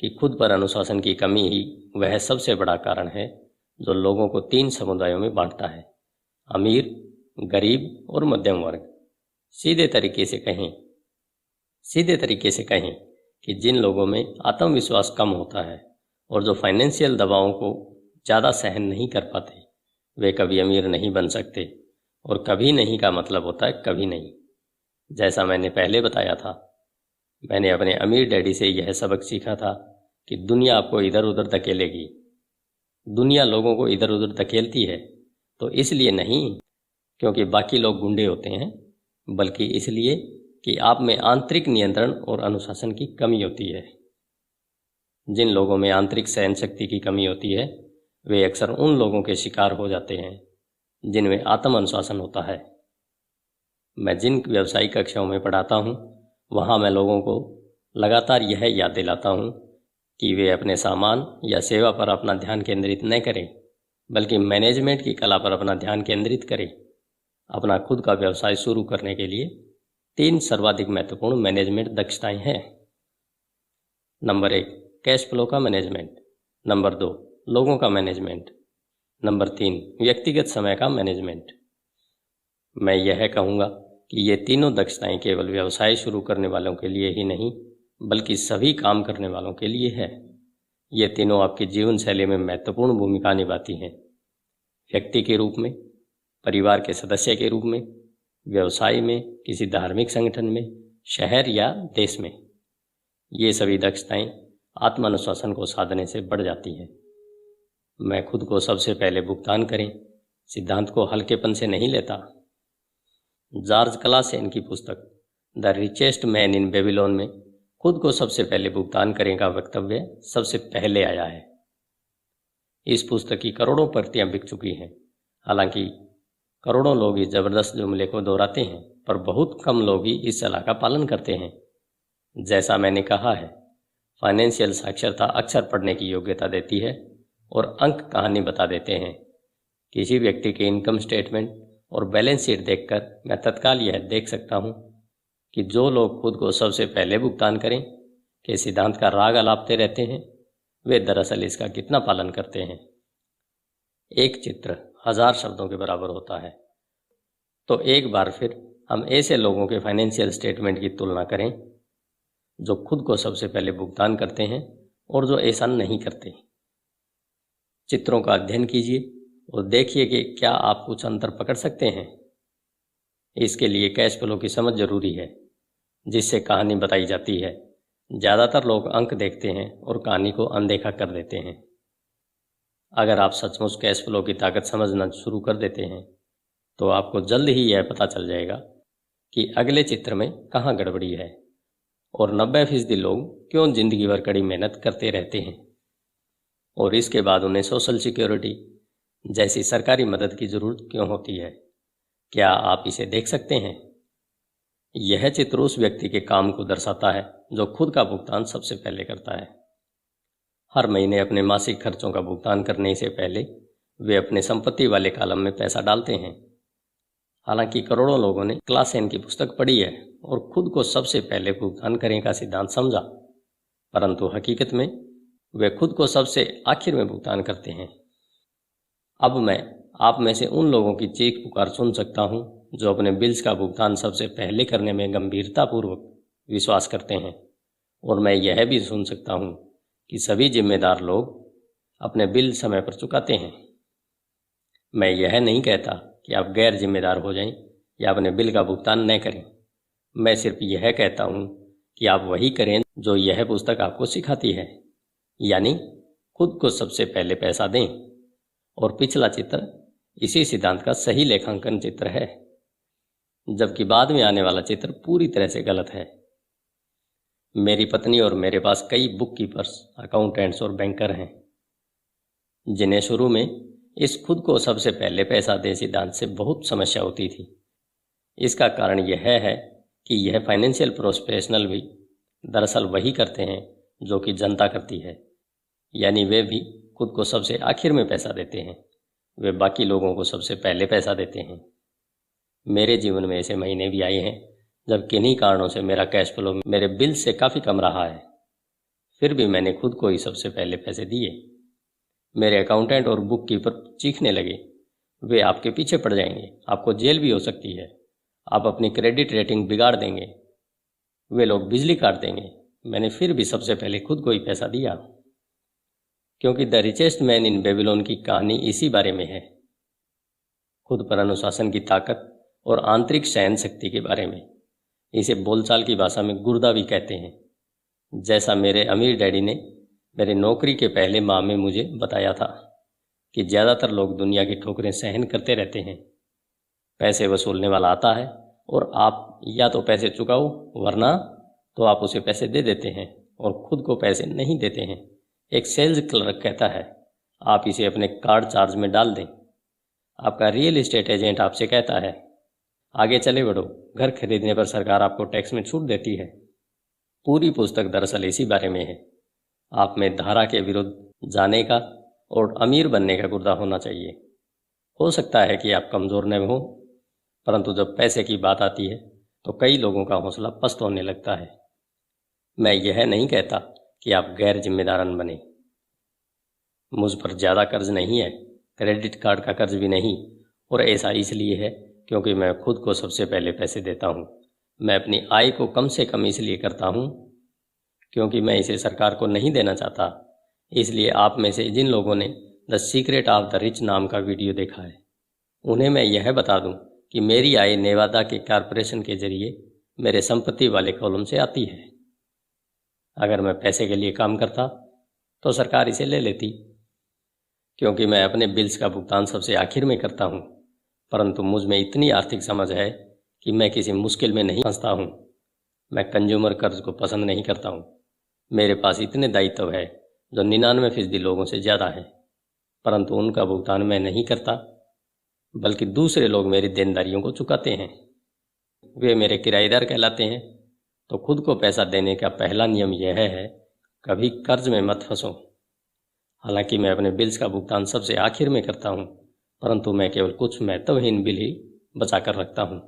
Speaker 2: कि खुद पर अनुशासन की कमी ही वह सबसे बड़ा कारण है जो लोगों को 3 समुदायों में बांटता है: अमीर, गरीब और मध्यम वर्ग। सीधे तरीके से कहें कि जिन लोगों में आत्मविश्वास कम होता है और जो फाइनेंशियल दबावों को ज़्यादा सहन नहीं कर पाते, वे कभी अमीर नहीं बन सकते। और कभी नहीं का मतलब होता है कभी नहीं। जैसा मैंने पहले बताया था, मैंने अपने अमीर डैडी से यह सबक सीखा था कि दुनिया आपको इधर उधर धकेलेगी। दुनिया लोगों को इधर उधर धकेलती है तो इसलिए नहीं क्योंकि बाकी लोग गुंडे होते हैं, बल्कि इसलिए कि आप में आंतरिक नियंत्रण और अनुशासन की कमी होती है। जिन लोगों में आंतरिक सहन शक्ति की कमी होती है वे अक्सर उन लोगों के शिकार हो जाते हैं जिनमें आत्म अनुशासन होता है। मैं जिन व्यावसायिक कक्षाओं में पढ़ाता हूँ वहाँ मैं लोगों को लगातार यह याद दिलाता हूँ कि वे अपने सामान या सेवा पर अपना ध्यान केंद्रित न करें, बल्कि मैनेजमेंट की कला पर अपना ध्यान केंद्रित करें। अपना खुद का व्यवसाय शुरू करने के लिए 3 सर्वाधिक महत्वपूर्ण मैनेजमेंट दक्षताएं हैं। नंबर 1, कैश फ्लो का मैनेजमेंट। नंबर 2, लोगों का मैनेजमेंट। नंबर 3, व्यक्तिगत समय का मैनेजमेंट। मैं यह कहूँगा कि ये तीनों दक्षताएं केवल व्यवसाय शुरू करने वालों के लिए ही नहीं बल्कि सभी काम करने वालों के लिए है। ये तीनों आपकी जीवन शैली में महत्वपूर्ण भूमिका निभाती हैं। व्यक्ति के रूप में, परिवार के सदस्य के रूप में, व्यवसाय में, किसी धार्मिक संगठन में, शहर या देश में। ये सभी दक्षताएं आत्मानुशासन को साधने से बढ़ जाती हैं। मैं खुद को सबसे पहले भुगतान करें सिद्धांत को हल्केपन से नहीं लेता। जॉर्ज क्लासेन की पुस्तक the richest man in Babylon में खुद को सबसे पहले भुगतान करें का वक्तव्य सबसे पहले आया है। इस पुस्तक की करोड़ों प्रतियां बिक चुकी हैं। हालांकि करोड़ों लोग इस जबरदस्त जुमले को दोहराते हैं, पर बहुत कम लोग ही इस सलाह का पालन करते हैं। जैसा मैंने कहा है, फाइनेंशियल साक्षरता अक्सर पढ़ने की योग्यता देती है और अंक कहानी बता देते हैं। किसी व्यक्ति के इनकम स्टेटमेंट और बैलेंस शीट देखकर मैं तत्काल यह देख सकता हूँ कि जो लोग खुद को सबसे पहले भुगतान करें के सिद्धांत का राग अलापते रहते हैं, वे दरअसल इसका कितना पालन करते हैं। एक चित्र 1000 शब्दों के बराबर होता है। तो एक बार फिर हम ऐसे लोगों के फाइनेंशियल स्टेटमेंट की तुलना करें जो खुद को सबसे पहले भुगतान करते हैं और जो ऐसा नहीं करते। चित्रों का अध्ययन कीजिए और देखिए कि क्या आप कुछ अंतर पकड़ सकते हैं। इसके लिए कैश फ्लो की समझ जरूरी है, जिससे कहानी बताई जाती है। ज़्यादातर लोग अंक देखते हैं और कहानी को अनदेखा कर देते हैं। अगर आप सचमुच कैश फ्लो की ताकत समझना शुरू कर देते हैं तो आपको जल्द ही यह पता चल जाएगा कि अगले चित्र में कहाँ गड़बड़ी है और 90% लोग क्यों जिंदगी भर कड़ी मेहनत करते रहते हैं और इसके बाद उन्हें सोशल सिक्योरिटी जैसी सरकारी मदद की जरूरत क्यों होती है। क्या आप इसे देख सकते हैं? यह चित्र उस व्यक्ति के काम को दर्शाता है जो खुद का भुगतान सबसे पहले करता है। हर महीने अपने मासिक खर्चों का भुगतान करने से पहले वे अपने संपत्ति वाले कॉलम में पैसा डालते हैं। हालांकि करोड़ों लोगों ने क्लासेन की पुस्तक पढ़ी है और खुद को सबसे पहले भुगतान करने का सिद्धांत समझा, परंतु हकीकत में वे खुद को सबसे आखिर में भुगतान करते हैं। अब मैं आप में से उन लोगों की चीख पुकार सुन सकता हूं जो अपने बिल्स का भुगतान सबसे पहले करने में गंभीरतापूर्वक विश्वास करते हैं, और मैं यह भी सुन सकता हूं कि सभी जिम्मेदार लोग अपने बिल समय पर चुकाते हैं। मैं यह नहीं कहता कि आप गैर जिम्मेदार हो जाएं या अपने बिल का भुगतान न करें। मैं सिर्फ यह कहता हूं कि आप वही करें जो यह पुस्तक आपको सिखाती है, यानी खुद को सबसे पहले पैसा दें। और पिछला चित्र इसी सिद्धांत का सही लेखांकन चित्र है, जबकि बाद में आने वाला चित्र पूरी तरह से गलत है। मेरी पत्नी और मेरे पास कई बुक कीपर्स, अकाउंटेंट्स और बैंकर हैं, जिन्हें शुरू में इस खुद को सबसे पहले पैसा दे सिद्धांत से बहुत समस्या होती थी। इसका कारण यह है कि यह फाइनेंशियल प्रोफेशनल भी दरअसल वही करते हैं जो कि जनता करती है, यानी वे भी खुद को सबसे आखिर में पैसा देते हैं। वे बाकी लोगों को सबसे पहले पैसा देते हैं। मेरे जीवन में ऐसे महीने भी आए हैं जब किन्हीं कारणों से मेरा कैश फ्लो मेरे बिल से काफ़ी कम रहा है, फिर भी मैंने खुद को ही सबसे पहले पैसे दिए। मेरे अकाउंटेंट और बुक कीपर चीखने लगे, वे आपके पीछे पड़ जाएंगे, आपको जेल भी हो सकती है, आप अपनी क्रेडिट रेटिंग बिगाड़ देंगे, वे लोग बिजली काट देंगे। मैंने फिर भी सबसे पहले खुद को ही पैसा दिया, क्योंकि the richest man in Babylon की कहानी इसी बारे में है, खुद पर अनुशासन की ताकत और आंतरिक सहन शक्ति के बारे में। इसे बोलचाल की भाषा में गुर्दा भी कहते हैं, जैसा मेरे अमीर डैडी ने मेरी नौकरी के पहले माह में मुझे बताया था कि ज़्यादातर लोग दुनिया की ठोकरें सहन करते रहते हैं। पैसे वसूलने वाला आता है और आप या तो पैसे चुकाओ, वरना तो आप उसे पैसे दे देते हैं और खुद को पैसे नहीं देते हैं। एक सेल्स क्लर्क कहता है, आप इसे अपने कार्ड चार्ज में डाल दें। आपका रियल एस्टेट एजेंट आपसे कहता है, आगे चले बढ़ो, घर खरीदने पर सरकार आपको टैक्स में छूट देती है। पूरी पुस्तक दरअसल इसी बारे में है। आप में धारा के विरुद्ध जाने का और अमीर बनने का गुर्दा होना चाहिए। हो सकता है कि आप कमज़ोर न हो, परंतु जब पैसे की बात आती है तो कई लोगों का हौसला पस्त होने लगता है। मैं यह नहीं कहता कि आप गैर जिम्मेदारन बने। मुझ पर ज़्यादा कर्ज नहीं है, क्रेडिट कार्ड का कर्ज भी नहीं, और ऐसा इसलिए है क्योंकि मैं खुद को सबसे पहले पैसे देता हूँ। मैं अपनी आय को कम से कम इसलिए करता हूँ क्योंकि मैं इसे सरकार को नहीं देना चाहता। इसलिए आप में से जिन लोगों ने the secret of the rich नाम का वीडियो देखा है, उन्हें मैं यह बता दूं कि मेरी आय नेवादा के कॉरपोरेशन के जरिए मेरे संपत्ति वाले कॉलम से आती है। अगर मैं पैसे के लिए काम करता तो सरकार इसे ले लेती, क्योंकि मैं अपने बिल्स का भुगतान सबसे आखिर में करता हूँ। परंतु मुझ में इतनी आर्थिक समझ है कि मैं किसी मुश्किल में नहीं फंसता हूँ। मैं कंज्यूमर कर्ज को पसंद नहीं करता हूँ। मेरे पास इतने दायित्व है जो 99% लोगों से ज़्यादा है, परंतु उनका भुगतान मैं नहीं करता, बल्कि दूसरे लोग मेरी देनदारियों को चुकाते हैं। वे मेरे किराएदार कहलाते हैं। तो खुद को पैसा देने का पहला नियम यह है, कभी कर्ज में मत फंसो। हालांकि मैं अपने बिल्स का भुगतान सबसे आखिर में करता हूँ, परंतु मैं केवल कुछ महत्वहीन बिल ही बचा कर रखता हूँ।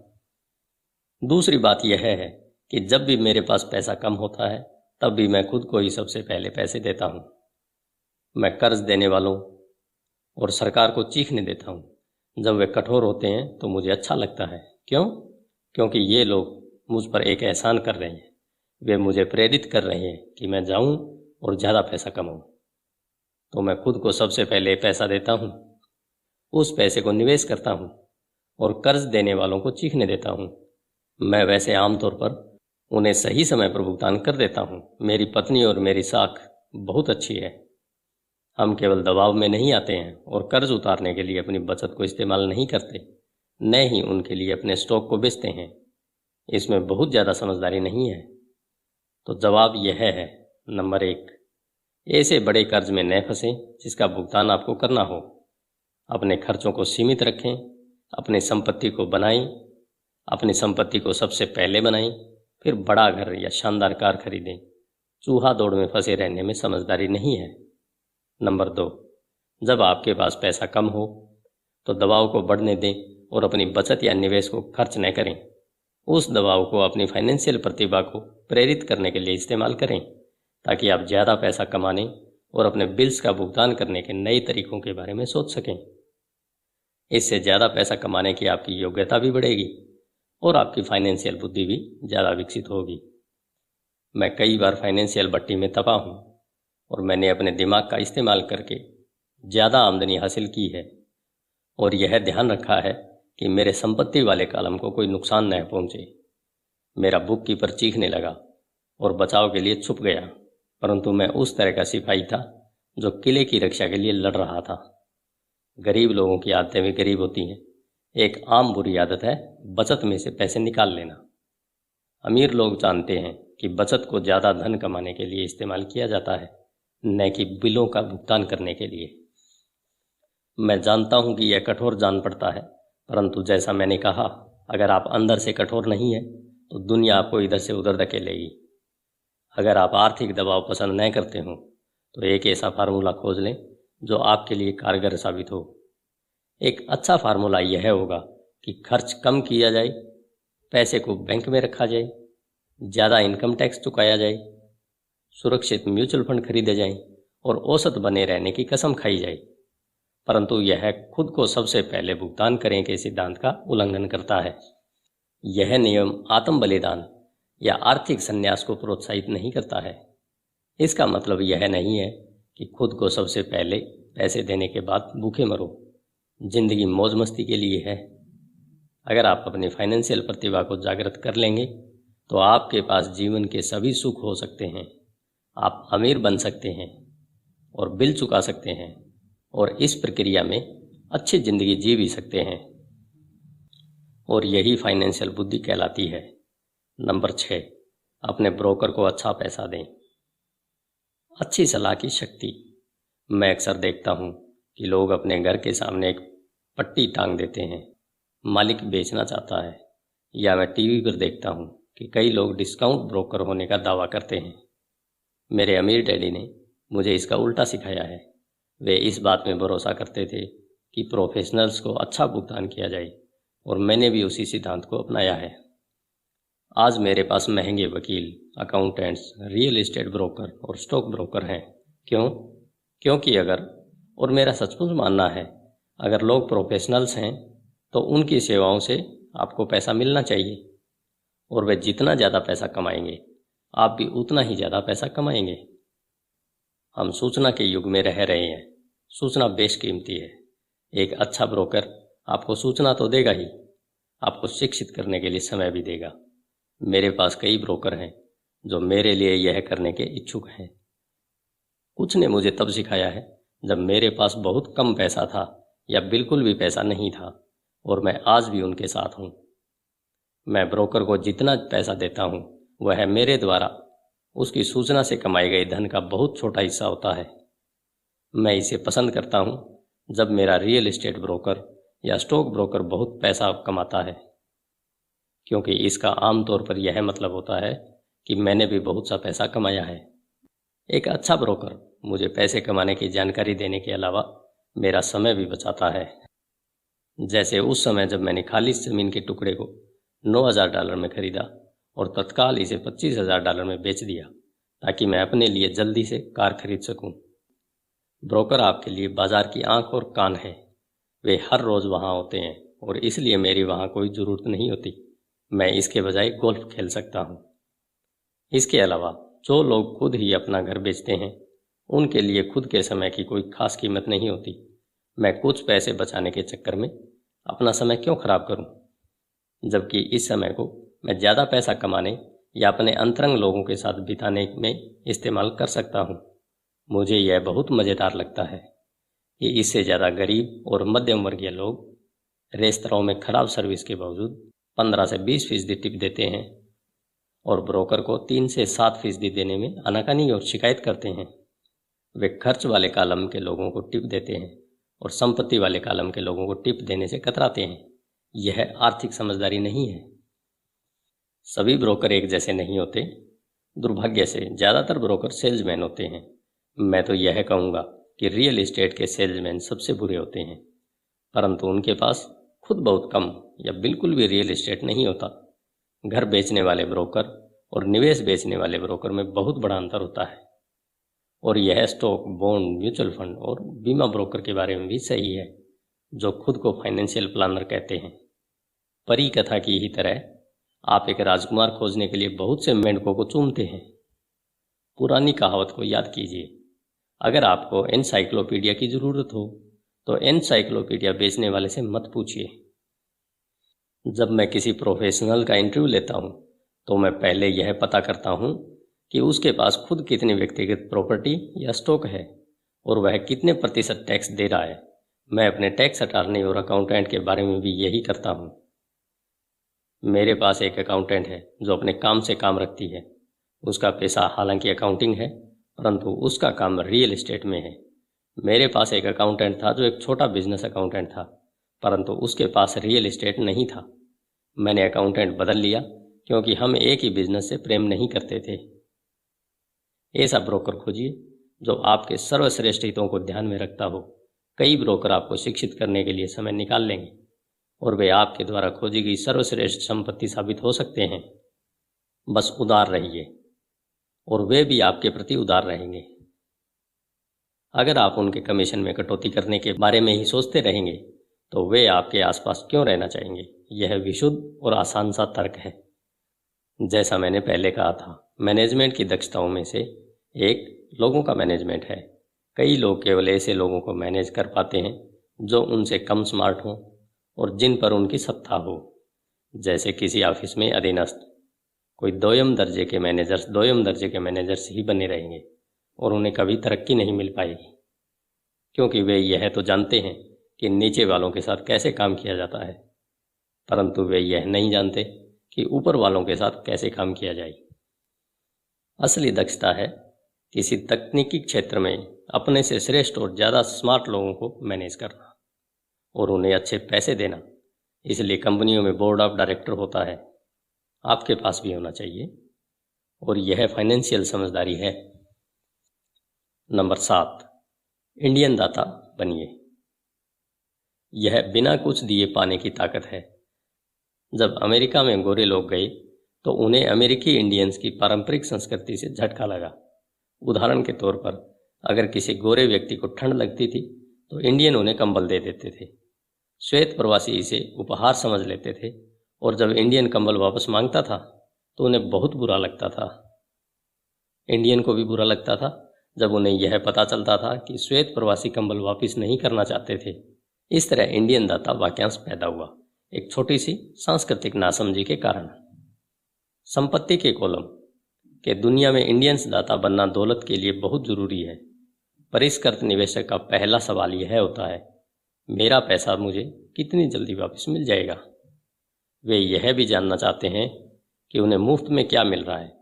Speaker 2: दूसरी बात यह है कि जब भी मेरे पास पैसा कम होता है, तब भी मैं खुद को ही सबसे पहले पैसे देता हूँ। मैं कर्ज देने वालों और सरकार को चीखने देता हूँ। जब वे कठोर होते हैं तो मुझे अच्छा लगता है। क्यों? क्योंकि ये लोग मुझ पर एक एहसान कर रहे हैं। वे मुझे प्रेरित कर रहे हैं कि मैं जाऊं और ज़्यादा पैसा कमाऊं। तो मैं खुद को सबसे पहले पैसा देता हूं, उस पैसे को निवेश करता हूं और कर्ज देने वालों को चीखने देता हूं। मैं वैसे आमतौर पर उन्हें सही समय पर भुगतान कर देता हूं। मेरी पत्नी और मेरी साख बहुत अच्छी है। हम केवल दबाव में नहीं आते हैं और कर्ज उतारने के लिए अपनी बचत को इस्तेमाल नहीं करते, न ही उनके लिए अपने स्टॉक को बेचते हैं। इसमें बहुत ज़्यादा समझदारी नहीं है। तो जवाब यह है, नंबर 1, ऐसे बड़े कर्ज में न फंसें जिसका भुगतान आपको करना हो। अपने खर्चों को सीमित रखें, अपनी संपत्ति को बनाएं, अपनी संपत्ति को सबसे पहले बनाएं, फिर बड़ा घर या शानदार कार खरीदें। चूहा दौड़ में फंसे रहने में समझदारी नहीं है। नंबर 2, जब आपके पास पैसा कम हो तो दबाव को बढ़ने दें और अपनी बचत या निवेश को खर्च न करें। उस दबाव को अपनी फाइनेंशियल प्रतिभा को प्रेरित करने के लिए इस्तेमाल करें, ताकि आप ज़्यादा पैसा कमाने और अपने बिल्स का भुगतान करने के नए तरीकों के बारे में सोच सकें। इससे ज़्यादा पैसा कमाने की आपकी योग्यता भी बढ़ेगी और आपकी फाइनेंशियल बुद्धि भी ज़्यादा विकसित होगी। मैं कई बार फाइनेंशियल भट्टी में तपा हूँ और मैंने अपने दिमाग का इस्तेमाल करके ज़्यादा आमदनी हासिल की है और यह ध्यान रखा है कि मेरे संपत्ति वाले कॉलम को कोई नुकसान न पहुँचे। मेरा बुक कीपर चीखने लगा और बचाव के लिए छुप गया, परंतु मैं उस तरह का सिपाही था जो किले की रक्षा के लिए लड़ रहा था। गरीब लोगों की आदतें भी गरीब होती हैं। एक आम बुरी आदत है बचत में से पैसे निकाल लेना। अमीर लोग जानते हैं कि बचत को ज़्यादा धन कमाने के लिए इस्तेमाल किया जाता है, न कि बिलों का भुगतान करने के लिए। मैं जानता हूं कि यह कठोर जान पड़ता है, परंतु जैसा मैंने कहा, अगर आप अंदर से कठोर नहीं हैं तो दुनिया आपको इधर से उधर धकेलेगी। अगर आप आर्थिक दबाव पसंद न करते हो तो एक ऐसा फार्मूला खोज लें जो आपके लिए कारगर साबित हो। एक अच्छा फार्मूला यह होगा कि खर्च कम किया जाए, पैसे को बैंक में रखा जाए, ज़्यादा इनकम टैक्स चुकाया जाए, सुरक्षित म्यूचुअल फंड खरीदे जाएं और औसत बने रहने की कसम खाई जाए। परंतु यह खुद को सबसे पहले भुगतान करें के सिद्धांत का उल्लंघन करता है। यह नियम आत्म बलिदान या आर्थिक संन्यास को प्रोत्साहित नहीं करता है। इसका मतलब यह नहीं है कि खुद को सबसे पहले पैसे देने के बाद भूखे मरो। जिंदगी मौज मस्ती के लिए है। अगर आप अपनी फाइनेंशियल प्रतिभा को जागृत कर लेंगे तो आपके पास जीवन के सभी सुख हो सकते हैं। आप अमीर बन सकते हैं और बिल चुका सकते हैं और इस प्रक्रिया में अच्छी ज़िंदगी जी भी सकते हैं। और यही फाइनेंशियल बुद्धि कहलाती है। नंबर 6, अपने ब्रोकर को अच्छा पैसा दें। अच्छी सलाह की शक्ति। मैं अक्सर देखता हूँ कि लोग अपने घर के सामने एक पट्टी टांग देते हैं, मालिक बेचना चाहता है। या मैं टीवी पर देखता हूँ कि कई लोग डिस्काउंट ब्रोकर होने का दावा करते हैं। मेरे अमीर डैडी ने मुझे इसका उल्टा सिखाया है। वे इस बात में भरोसा करते थे कि प्रोफेशनल्स को अच्छा भुगतान किया जाए और मैंने भी उसी सिद्धांत को अपनाया है। आज मेरे पास महंगे वकील, अकाउंटेंट्स, रियल एस्टेट ब्रोकर और स्टॉक ब्रोकर हैं। क्यों? क्योंकि और मेरा सचमुच मानना है, अगर लोग प्रोफेशनल्स हैं तो उनकी सेवाओं से आपको पैसा मिलना चाहिए और वे जितना ज़्यादा पैसा कमाएंगे आप भी उतना ही ज़्यादा पैसा कमाएंगे। हम सूचना के युग में रह रहे हैं। सूचना बेशकीमती है। एक अच्छा ब्रोकर आपको सूचना तो देगा ही, आपको शिक्षित करने के लिए समय भी देगा। मेरे पास कई ब्रोकर हैं जो मेरे लिए यह करने के इच्छुक हैं। कुछ ने मुझे तब सिखाया है जब मेरे पास बहुत कम पैसा था या बिल्कुल भी पैसा नहीं था, और मैं आज भी उनके साथ हूँ। मैं ब्रोकर को जितना पैसा देता हूँ वह मेरे द्वारा उसकी सूचना से कमाए गए धन का बहुत छोटा हिस्सा होता है। मैं इसे पसंद करता हूँ जब मेरा रियल एस्टेट ब्रोकर या स्टॉक ब्रोकर बहुत पैसा कमाता है, क्योंकि इसका आमतौर पर यह मतलब होता है कि मैंने भी बहुत सा पैसा कमाया है। एक अच्छा ब्रोकर मुझे पैसे कमाने की जानकारी देने के अलावा मेरा समय भी बचाता है। जैसे उस समय जब मैंने खालिस ज़मीन के टुकड़े को $9,000 में खरीदा और तत्काल इसे $25,000 में बेच दिया ताकि मैं अपने लिए जल्दी से कार खरीद सकूं। ब्रोकर आपके लिए बाजार की आंख और कान है। वे हर रोज़ वहां होते हैं और इसलिए मेरी वहां कोई ज़रूरत नहीं होती। मैं इसके बजाय गोल्फ खेल सकता हूं। इसके अलावा जो लोग खुद ही अपना घर बेचते हैं उनके लिए खुद के समय की कोई खास कीमत नहीं होती। मैं कुछ पैसे बचाने के चक्कर में अपना समय क्यों खराब करूं, जबकि इस समय को मैं ज़्यादा पैसा कमाने या अपने अंतरंग लोगों के साथ बिताने में इस्तेमाल कर सकता हूं। मुझे यह बहुत मज़ेदार लगता है कि इससे ज़्यादा गरीब और मध्यम वर्गीय लोग रेस्तरां में खराब सर्विस के बावजूद 15 से 20% टिप देते हैं और ब्रोकर को 3 से 7% देने में आनाकानी और शिकायत करते हैं। वे खर्च वाले कॉलम के लोगों को टिप देते हैं और संपत्ति वाले कॉलम के लोगों को टिप देने से कतराते हैं। यह आर्थिक समझदारी नहीं है। सभी ब्रोकर एक जैसे नहीं होते। दुर्भाग्य से ज़्यादातर ब्रोकर सेल्समैन होते हैं। मैं तो यह कहूँगा कि रियल एस्टेट के सेल्समैन सबसे बुरे होते हैं, परंतु उनके पास खुद बहुत कम या बिल्कुल भी रियल एस्टेट नहीं होता। घर बेचने वाले ब्रोकर और निवेश बेचने वाले ब्रोकर में बहुत बड़ा अंतर होता है। और यह स्टॉक, बॉन्ड, म्यूचुअल फंड और बीमा ब्रोकर के बारे में भी सही है, जो खुद को फाइनेंशियल प्लानर कहते हैं। परी कथा की ही तरह आप एक राजकुमार खोजने के लिए बहुत से मेंढकों को चूमते हैं। पुरानी कहावत को याद कीजिए, अगर आपको एनसाइक्लोपीडिया की ज़रूरत हो तो एनसाइक्लोपीडिया बेचने वाले से मत पूछिए। जब मैं किसी प्रोफेशनल का इंटरव्यू लेता हूँ तो मैं पहले यह पता करता हूँ कि उसके पास खुद कितनी व्यक्तिगत प्रॉपर्टी या स्टॉक है और वह कितने प्रतिशत टैक्स दे रहा है। मैं अपने टैक्स अटॉर्नी और अकाउंटेंट के बारे में भी यही करता हूँ। मेरे पास एक अकाउंटेंट है जो अपने काम से काम रखती है। उसका पेशा हालांकि अकाउंटिंग है, परंतु उसका काम रियल एस्टेट में है। मेरे पास एक अकाउंटेंट था जो एक छोटा बिजनेस अकाउंटेंट था, परंतु उसके पास रियल एस्टेट नहीं था। मैंने अकाउंटेंट बदल लिया क्योंकि हम एक ही बिजनेस से प्रेम नहीं करते थे। ऐसा ब्रोकर खोजिए जो आपके सर्वश्रेष्ठ हितों को ध्यान में रखता हो। कई ब्रोकर आपको शिक्षित करने के लिए समय निकाल लेंगे और वे आपके द्वारा खोजी गई सर्वश्रेष्ठ संपत्ति साबित हो सकते हैं। बस उदार रहिए और वे भी आपके प्रति उदार रहेंगे। अगर आप उनके कमीशन में कटौती करने के बारे में ही सोचते रहेंगे तो वे आपके आसपास क्यों रहना चाहेंगे। यह विशुद्ध और आसान सा तर्क है। जैसा मैंने पहले कहा था, मैनेजमेंट की दक्षताओं में से एक लोगों का मैनेजमेंट है। कई लोग केवल ऐसे लोगों को मैनेज कर पाते हैं जो उनसे कम स्मार्ट हों और जिन पर उनकी सत्ता हो। जैसे किसी ऑफिस में अधीनस्थ, कोई दोयम दर्जे के मैनेजर्स ही बने रहेंगे और उन्हें कभी तरक्की नहीं मिल पाएगी, क्योंकि वे यह तो जानते हैं कि नीचे वालों के साथ कैसे काम किया जाता है, परंतु वे यह नहीं जानते कि ऊपर वालों के साथ कैसे काम किया जाए। असली दक्षता है किसी तकनीकी क्षेत्र में अपने से श्रेष्ठ और ज़्यादा स्मार्ट लोगों को मैनेज करना और उन्हें अच्छे पैसे देना। इसलिए कंपनियों में बोर्ड ऑफ डायरेक्टर होता है, आपके पास भी होना चाहिए, और यह फाइनेंशियल समझदारी है। नंबर 7, इंडियन दाता बनिए। यह बिना कुछ दिए पाने की ताकत है। जब अमेरिका में गोरे लोग गए तो उन्हें अमेरिकी इंडियंस की पारंपरिक संस्कृति से झटका लगा। उदाहरण के तौर पर, अगर किसी गोरे व्यक्ति को ठंड लगती थी तो इंडियन उन्हें कंबल दे देते थे। श्वेत प्रवासी इसे उपहार समझ लेते थे और जब इंडियन कंबल वापस मांगता था तो उन्हें बहुत बुरा लगता था। इंडियन को भी बुरा लगता था जब उन्हें यह पता चलता था कि श्वेत प्रवासी कंबल वापस नहीं करना चाहते थे। इस तरह इंडियन दाता वाक्यांश पैदा हुआ, एक छोटी सी सांस्कृतिक नासमझी के कारण। संपत्ति के कॉलम के दुनिया में इंडियंस दाता बनना दौलत के लिए बहुत जरूरी है। परिष्कृत निवेशक का पहला सवाल यह होता है, मेरा पैसा मुझे कितनी जल्दी वापस मिल जाएगा। वे यह भी जानना चाहते हैं कि उन्हें मुफ्त में क्या मिल रहा है,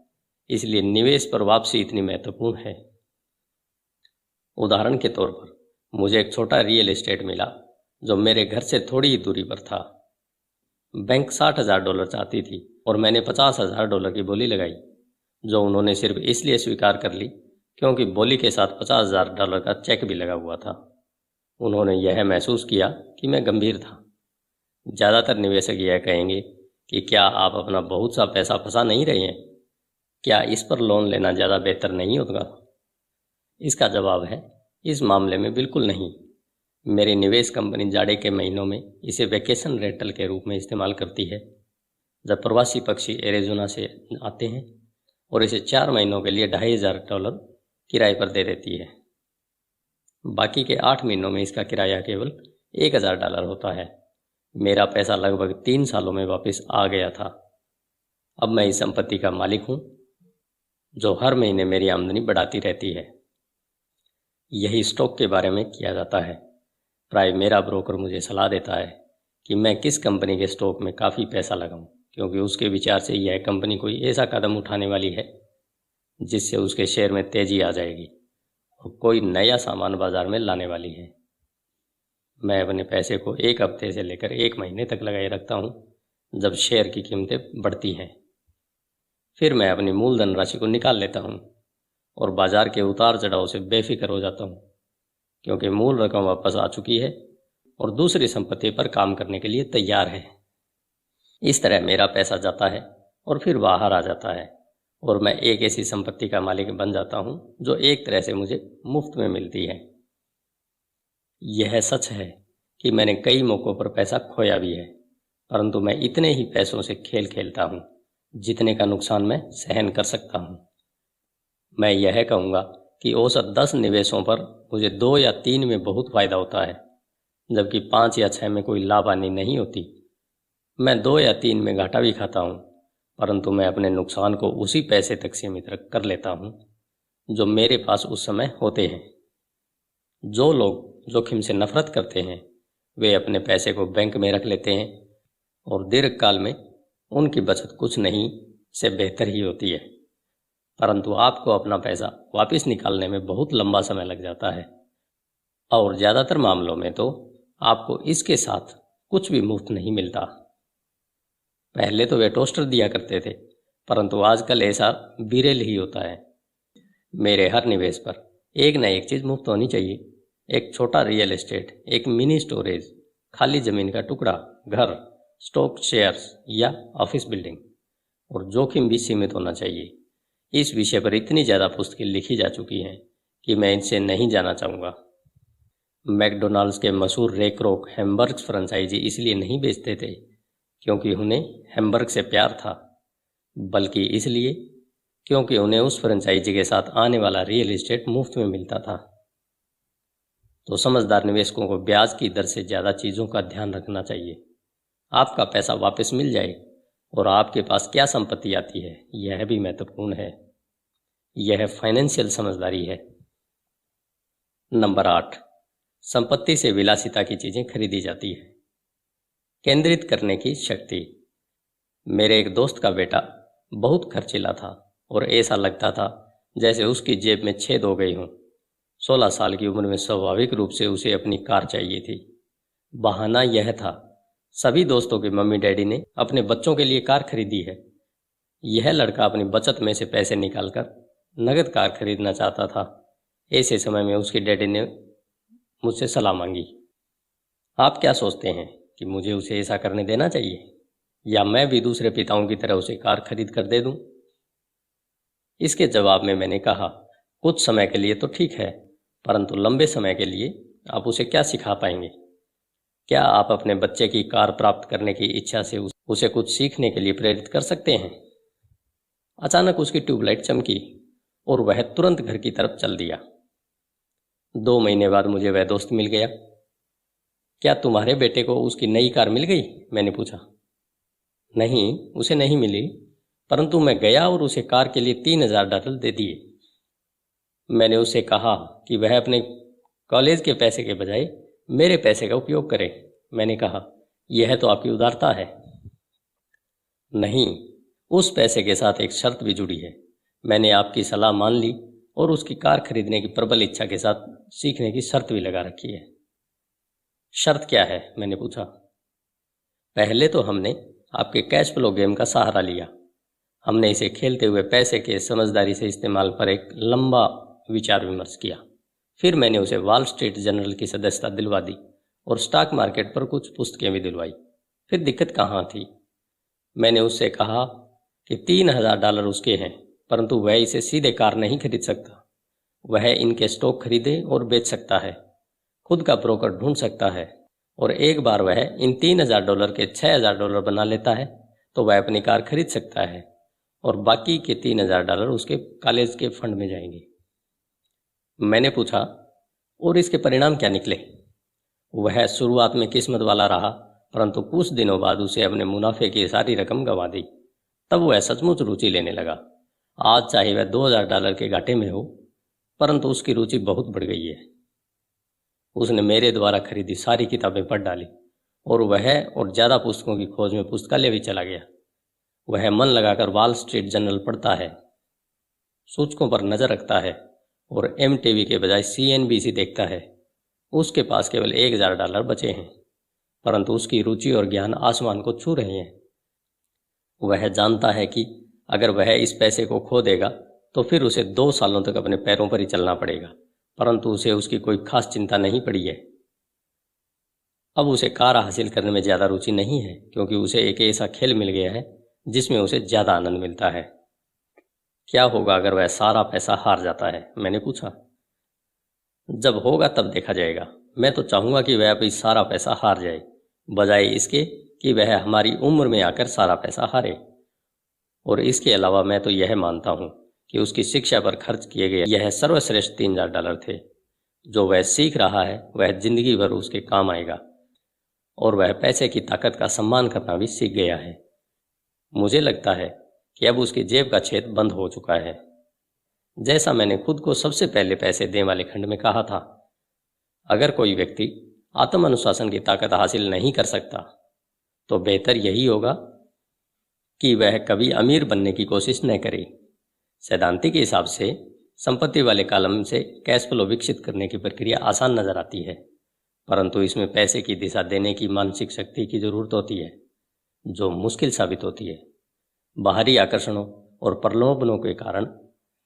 Speaker 2: इसलिए निवेश पर वापसी इतनी महत्वपूर्ण है। उदाहरण के तौर पर, मुझे एक छोटा रियल एस्टेट मिला जो मेरे घर से थोड़ी ही दूरी पर था। बैंक $60,000 चाहती थी और मैंने $50,000 की बोली लगाई, जो उन्होंने सिर्फ इसलिए स्वीकार कर ली क्योंकि बोली के साथ $50,000 का चेक भी लगा हुआ था। उन्होंने यह महसूस किया कि मैं गंभीर था। ज़्यादातर निवेशक यह कहेंगे कि क्या आप अपना बहुत सा पैसा फंसा नहीं रहे हैं, क्या इस पर लोन लेना ज़्यादा बेहतर नहीं होगा। इसका जवाब है, इस मामले में बिल्कुल नहीं। मेरी निवेश कंपनी जाड़े के महीनों में इसे वैकेशन रेंटल के रूप में इस्तेमाल करती है, जब प्रवासी पक्षी एरिज़ोना से आते हैं, और इसे 4 महीनों के लिए $2,500 किराए पर दे देती है। बाकी के 8 महीनों में इसका किराया केवल $1,000 होता है। मेरा पैसा लगभग 3 सालों में वापस आ गया था। अब मैं इस संपत्ति का मालिक हूँ जो हर महीने मेरी आमदनी बढ़ाती रहती है। यही स्टॉक के बारे में किया जाता है। प्राय मेरा ब्रोकर मुझे सलाह देता है कि मैं किस कंपनी के स्टॉक में काफ़ी पैसा लगाऊं, क्योंकि उसके विचार से यह कंपनी कोई ऐसा कदम उठाने वाली है जिससे उसके शेयर में तेजी आ जाएगी और कोई नया सामान बाजार में लाने वाली है। मैं अपने पैसे को 1 हफ्ते से लेकर 1 महीने तक लगाए रखता हूँ, जब शेयर की कीमतें बढ़ती हैं। फिर मैं अपनी मूलधन राशि को निकाल लेता हूँ और बाजार के उतार चढ़ाव से बेफिक्र हो जाता हूँ, क्योंकि मूल रकम वापस आ चुकी है और दूसरी संपत्ति पर काम करने के लिए तैयार है। इस तरह मेरा पैसा जाता है और फिर बाहर आ जाता है और मैं एक ऐसी संपत्ति का मालिक बन जाता हूँ जो एक तरह से मुझे मुफ्त में मिलती है। यह सच है कि मैंने कई मौक़ों पर पैसा खोया भी है, परंतु मैं इतने ही पैसों से खेल खेलता हूँ जितने का नुकसान मैं सहन कर सकता हूँ। मैं यह कहूँगा कि औसत 10 निवेशों पर मुझे 2 या 3 में बहुत फ़ायदा होता है, जबकि 5 या 6 में कोई लाभ हानि नहीं होती। मैं 2 या 3 में घाटा भी खाता हूँ, परंतु मैं अपने नुकसान को उसी पैसे तक सीमित कर लेता हूँ जो मेरे पास उस समय होते हैं। जो लोग जोखिम से नफरत करते हैं वे अपने पैसे को बैंक में रख लेते हैं और दीर्घकाल में उनकी बचत कुछ नहीं से बेहतर ही होती है, परंतु आपको अपना पैसा वापस निकालने में बहुत लंबा समय लग जाता है और ज़्यादातर मामलों में तो आपको इसके साथ कुछ भी मुफ्त नहीं मिलता। पहले तो वे टोस्टर दिया करते थे, परंतु आजकल ऐसा विरल ही होता है। मेरे हर निवेश पर एक न एक चीज़ मुफ्त होनी चाहिए। एक छोटा रियल एस्टेट, एक मिनी स्टोरेज, खाली ज़मीन का टुकड़ा, घर, स्टॉक शेयर्स या ऑफिस बिल्डिंग, और जोखिम भी सीमित होना चाहिए। इस विषय पर इतनी ज़्यादा पुस्तकें लिखी जा चुकी हैं कि मैं इनसे नहीं जाना चाहूँगा। मैकडोनाल्ड्स के मशहूर रे क्रोक हैमबर्ग्स फ्रेंचाइजी इसलिए नहीं बेचते थे क्योंकि उन्हें हैमबर्ग से प्यार था, बल्कि इसलिए क्योंकि उन्हें उस फ्रेंचाइजी के साथ आने वाला रियल एस्टेट मुफ्त में मिलता था। तो समझदार निवेशकों को ब्याज की दर से ज़्यादा चीज़ों का ध्यान रखना चाहिए। आपका पैसा वापस मिल जाए और आपके पास क्या संपत्ति आती है, यह भी महत्वपूर्ण है। यह फाइनेंशियल समझदारी है। नंबर 8, संपत्ति से विलासिता की चीज़ें खरीदी जाती है। केंद्रित करने की शक्ति। मेरे एक दोस्त का बेटा बहुत खर्चीला था और ऐसा लगता था जैसे उसकी जेब में छेद हो गई हों। 16 साल की उम्र में स्वाभाविक रूप से उसे अपनी कार चाहिए थी। बहाना यह था, सभी दोस्तों के मम्मी डैडी ने अपने बच्चों के लिए कार खरीदी है। यह लड़का अपनी बचत में से पैसे निकालकर नगद कार खरीदना चाहता था। ऐसे समय में उसके डैडी ने मुझसे सलाह मांगी, आप क्या सोचते हैं कि मुझे उसे ऐसा करने देना चाहिए या मैं भी दूसरे पिताओं की तरह उसे कार खरीद कर दे दूं? इसके जवाब में मैंने कहा, कुछ समय के लिए तो ठीक है, परंतु लंबे समय के लिए आप उसे क्या सिखा पाएंगे? क्या आप अपने बच्चे की कार प्राप्त करने की इच्छा से उसे कुछ सीखने के लिए प्रेरित कर सकते हैं? अचानक उसकी ट्यूबलाइट चमकी और वह तुरंत घर की तरफ चल दिया। 2 महीने बाद मुझे वह दोस्त मिल गया। क्या तुम्हारे बेटे को उसकी नई कार मिल गई? मैंने पूछा। नहीं, उसे नहीं मिली, परंतु मैं गया और उसे कार के लिए $3000 दे दिए। मैंने उससे कहा कि वह अपने कॉलेज के पैसे के बजाय मेरे पैसे का उपयोग करे। मैंने कहा, यह तो आपकी उदारता है। नहीं, उस पैसे के साथ एक शर्त भी जुड़ी है। मैंने आपकी सलाह मान ली और उसकी कार खरीदने की प्रबल इच्छा के साथ सीखने की शर्त भी लगा रखी है। शर्त क्या है? मैंने पूछा। पहले तो हमने आपके कैश फ्लो गेम का सहारा लिया। हमने इसे खेलते हुए पैसे के समझदारी से इस्तेमाल पर एक लंबा विचार विमर्श किया। फिर मैंने उसे वॉल स्ट्रीट जर्नल की सदस्यता दिलवा दी और स्टॉक मार्केट पर कुछ पुस्तकें भी दिलवाई। फिर दिक्कत कहाँ थी? मैंने उससे कहा कि $3000 उसके हैं, परंतु वह इसे सीधे कार नहीं खरीद सकता। वह इनके स्टॉक खरीदे और बेच सकता है, खुद का ब्रोकर ढूंढ सकता है, और एक बार वह इन $3000 के $6000 बना लेता है तो वह अपनी कार खरीद सकता है और बाकी के $3000 उसके कॉलेज के फंड में जाएंगे। मैंने पूछा, और इसके परिणाम क्या निकले? वह शुरुआत में किस्मत वाला रहा, परंतु कुछ दिनों बाद उसे अपने मुनाफे की सारी रकम गंवा दी। तब वह सचमुच रुचि लेने लगा। आज चाहे वह $2000 के घाटे में हो परंतु उसकी रुचि बहुत बढ़ गई है। उसने मेरे द्वारा खरीदी सारी किताबें पढ़ डाली और वह और ज़्यादा पुस्तकों की खोज में पुस्तकालय भी चला गया। वह मन लगाकर वॉल स्ट्रीट जर्नल पढ़ता है, सूचकों पर नज़र रखता है और MTV के बजाय CNBC देखता है। उसके पास केवल $1000 बचे हैं, परंतु उसकी रुचि और ज्ञान आसमान को छू रहे हैं। वह जानता है कि अगर वह इस पैसे को खो देगा तो फिर उसे 2 सालों तक अपने पैरों पर ही चलना पड़ेगा, परंतु उसे उसकी कोई खास चिंता नहीं पड़ी है। अब उसे कार हासिल करने में ज़्यादा रुचि नहीं है, क्योंकि उसे एक ऐसा खेल मिल गया है जिसमें उसे ज़्यादा आनंद मिलता है। क्या होगा अगर वह सारा पैसा हार जाता है? मैंने पूछा। जब होगा तब देखा जाएगा। मैं तो चाहूँगा कि वह अभी सारा पैसा हार जाए, बजाय इसके कि वह हमारी उम्र में आकर सारा पैसा हारे। और इसके अलावा मैं तो यह मानता हूँ कि उसकी शिक्षा पर खर्च किए गए यह सर्वश्रेष्ठ $3000 थे। जो वह सीख रहा है वह जिंदगी भर उसके काम आएगा, और वह पैसे की ताकत का सम्मान करना भी सीख गया है। मुझे लगता है कि अब उसकी जेब का छेद बंद हो चुका है। जैसा मैंने खुद को सबसे पहले पैसे देने वाले खंड में कहा था, अगर कोई व्यक्ति आत्म अनुशासन की ताकत हासिल नहीं कर सकता तो बेहतर यही होगा कि वह कभी अमीर बनने की कोशिश न करे। सैद्धांतिक हिसाब से संपत्ति वाले कॉलम से कैश फ्लो विकसित करने की प्रक्रिया आसान नजर आती है, परंतु इसमें पैसे की दिशा देने की मानसिक शक्ति की जरूरत होती है, जो मुश्किल साबित होती है। बाहरी आकर्षणों और प्रलोभनों के कारण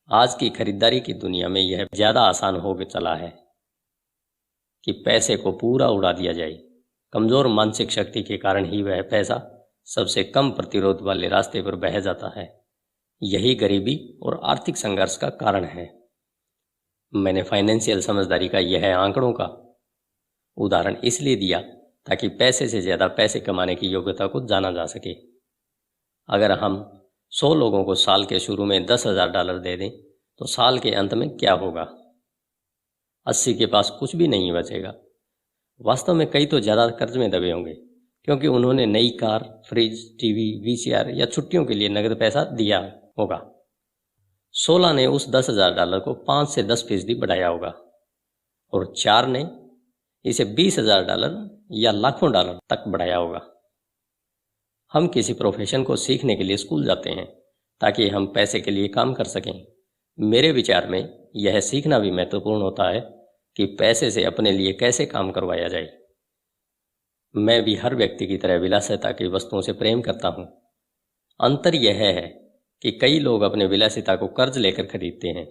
Speaker 2: आज की खरीदारी की दुनिया में यह ज़्यादा आसान हो चला है कि पैसे को पूरा उड़ा दिया जाए। कमज़ोर मानसिक शक्ति के कारण ही वह पैसा सबसे कम प्रतिरोध वाले रास्ते पर बह जाता है। यही गरीबी और आर्थिक संघर्ष का कारण है। मैंने फाइनेंशियल समझदारी का यह आंकड़ों का उदाहरण इसलिए दिया ताकि पैसे से ज़्यादा पैसे कमाने की योग्यता को जाना जा सके। अगर हम 100 लोगों को साल के शुरू में $10,000 दे दें तो साल के अंत में क्या होगा? 80 के पास कुछ भी नहीं बचेगा। वास्तव में कई तो ज़्यादा कर्ज में दबे होंगे, क्योंकि उन्होंने नई कार, फ्रिज, टीवी, VCR या छुट्टियों के लिए नगद पैसा दिया होगा। 16 ने उस $10,000 को 5 से 10% बढ़ाया होगा, और 4 ने इसे $20,000 या लाखों डॉलर तक बढ़ाया होगा। हम किसी प्रोफेशन को सीखने के लिए स्कूल जाते हैं ताकि हम पैसे के लिए काम कर सकें। मेरे विचार में यह सीखना भी महत्वपूर्ण होता है कि पैसे से अपने लिए कैसे काम करवाया जाए। मैं भी हर व्यक्ति की तरह विलासिता की वस्तुओं से प्रेम करता हूँ। अंतर यह है कि कई लोग अपने विलासिता को कर्ज लेकर खरीदते हैं।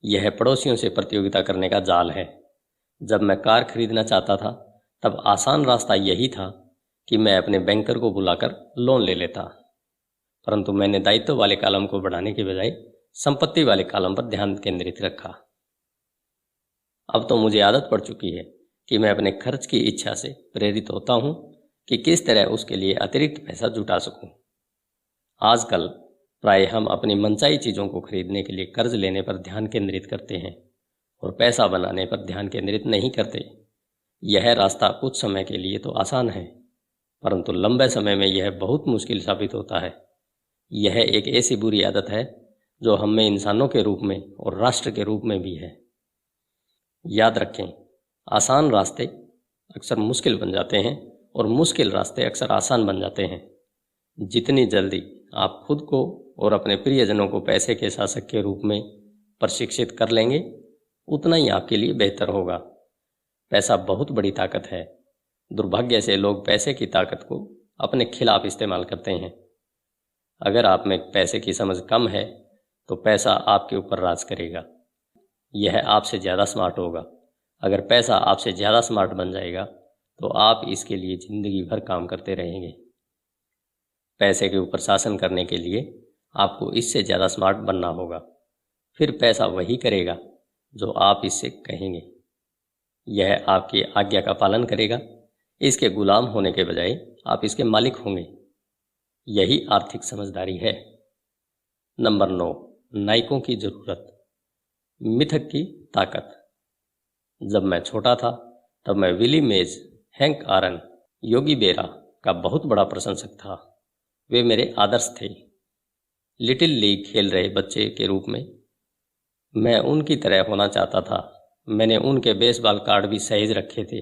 Speaker 2: यह पड़ोसियों से प्रतियोगिता करने का जाल है। जब मैं कार खरीदना चाहता था तब आसान रास्ता यही था कि मैं अपने बैंकर को बुलाकर लोन ले लेता, परंतु मैंने दायित्व वाले कॉलम को बढ़ाने के बजाय संपत्ति वाले कॉलम पर ध्यान केंद्रित रखा। अब तो मुझे आदत पड़ चुकी है कि मैं अपने खर्च की इच्छा से प्रेरित होता हूँ कि किस तरह उसके लिए अतिरिक्त पैसा जुटा सकूँ। आजकल प्राय हम अपनी मनचाही चीज़ों को खरीदने के लिए कर्ज लेने पर ध्यान केंद्रित करते हैं और पैसा बनाने पर ध्यान केंद्रित नहीं करते। यह रास्ता कुछ समय के लिए तो आसान है, परंतु लंबे समय में यह बहुत मुश्किल साबित होता है। यह एक ऐसी बुरी आदत है जो हम में इंसानों के रूप में और राष्ट्र के रूप में भी है। याद रखें, आसान रास्ते अक्सर मुश्किल बन जाते हैं और मुश्किल रास्ते अक्सर आसान बन जाते हैं। जितनी जल्दी आप खुद को और अपने प्रियजनों को पैसे के शासक के रूप में प्रशिक्षित कर लेंगे, उतना ही आपके लिए बेहतर होगा। पैसा बहुत बड़ी ताकत है। दुर्भाग्य से लोग पैसे की ताकत को अपने खिलाफ इस्तेमाल करते हैं। अगर आप में पैसे की समझ कम है तो पैसा आपके ऊपर राज करेगा। यह आपसे ज़्यादा स्मार्ट होगा। अगर पैसा आपसे ज़्यादा स्मार्ट बन जाएगा तो आप इसके लिए ज़िंदगी भर काम करते रहेंगे। पैसे के ऊपर शासन करने के लिए आपको इससे ज़्यादा स्मार्ट बनना होगा। फिर पैसा वही करेगा जो आप इससे कहेंगे। यह आपकी आज्ञा का पालन करेगा। इसके गुलाम होने के बजाय आप इसके मालिक होंगे। यही आर्थिक समझदारी है। नंबर 9, नायकों की जरूरत। मिथक की ताकत। जब मैं छोटा था तब मैं विली मेज, हैंक आरन, योगी बेरा का बहुत बड़ा प्रशंसक था। वे मेरे आदर्श थे। लिटिल लीग खेल रहे बच्चे के रूप में मैं उनकी तरह होना चाहता था। मैंने उनके बेसबॉल कार्ड भी सहेज रखे थे।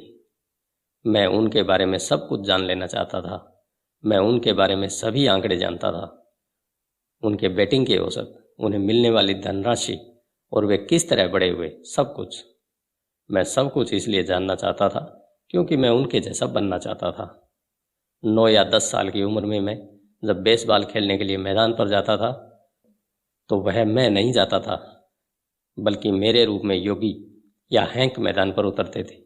Speaker 2: मैं उनके बारे में सब कुछ जान लेना चाहता था। मैं उनके बारे में सभी आंकड़े जानता था, उनके बैटिंग के औसत, उन्हें मिलने वाली धनराशि और वे किस तरह बड़े हुए, सब कुछ। मैं सब कुछ इसलिए जानना चाहता था क्योंकि मैं उनके जैसा बनना चाहता था। 9 या 10 साल की उम्र में मैं जब बेसबॉल खेलने के लिए मैदान पर जाता था तो वह मैं नहीं जाता था, बल्कि मेरे रूप में योगी या हैंक मैदान पर उतरते थे।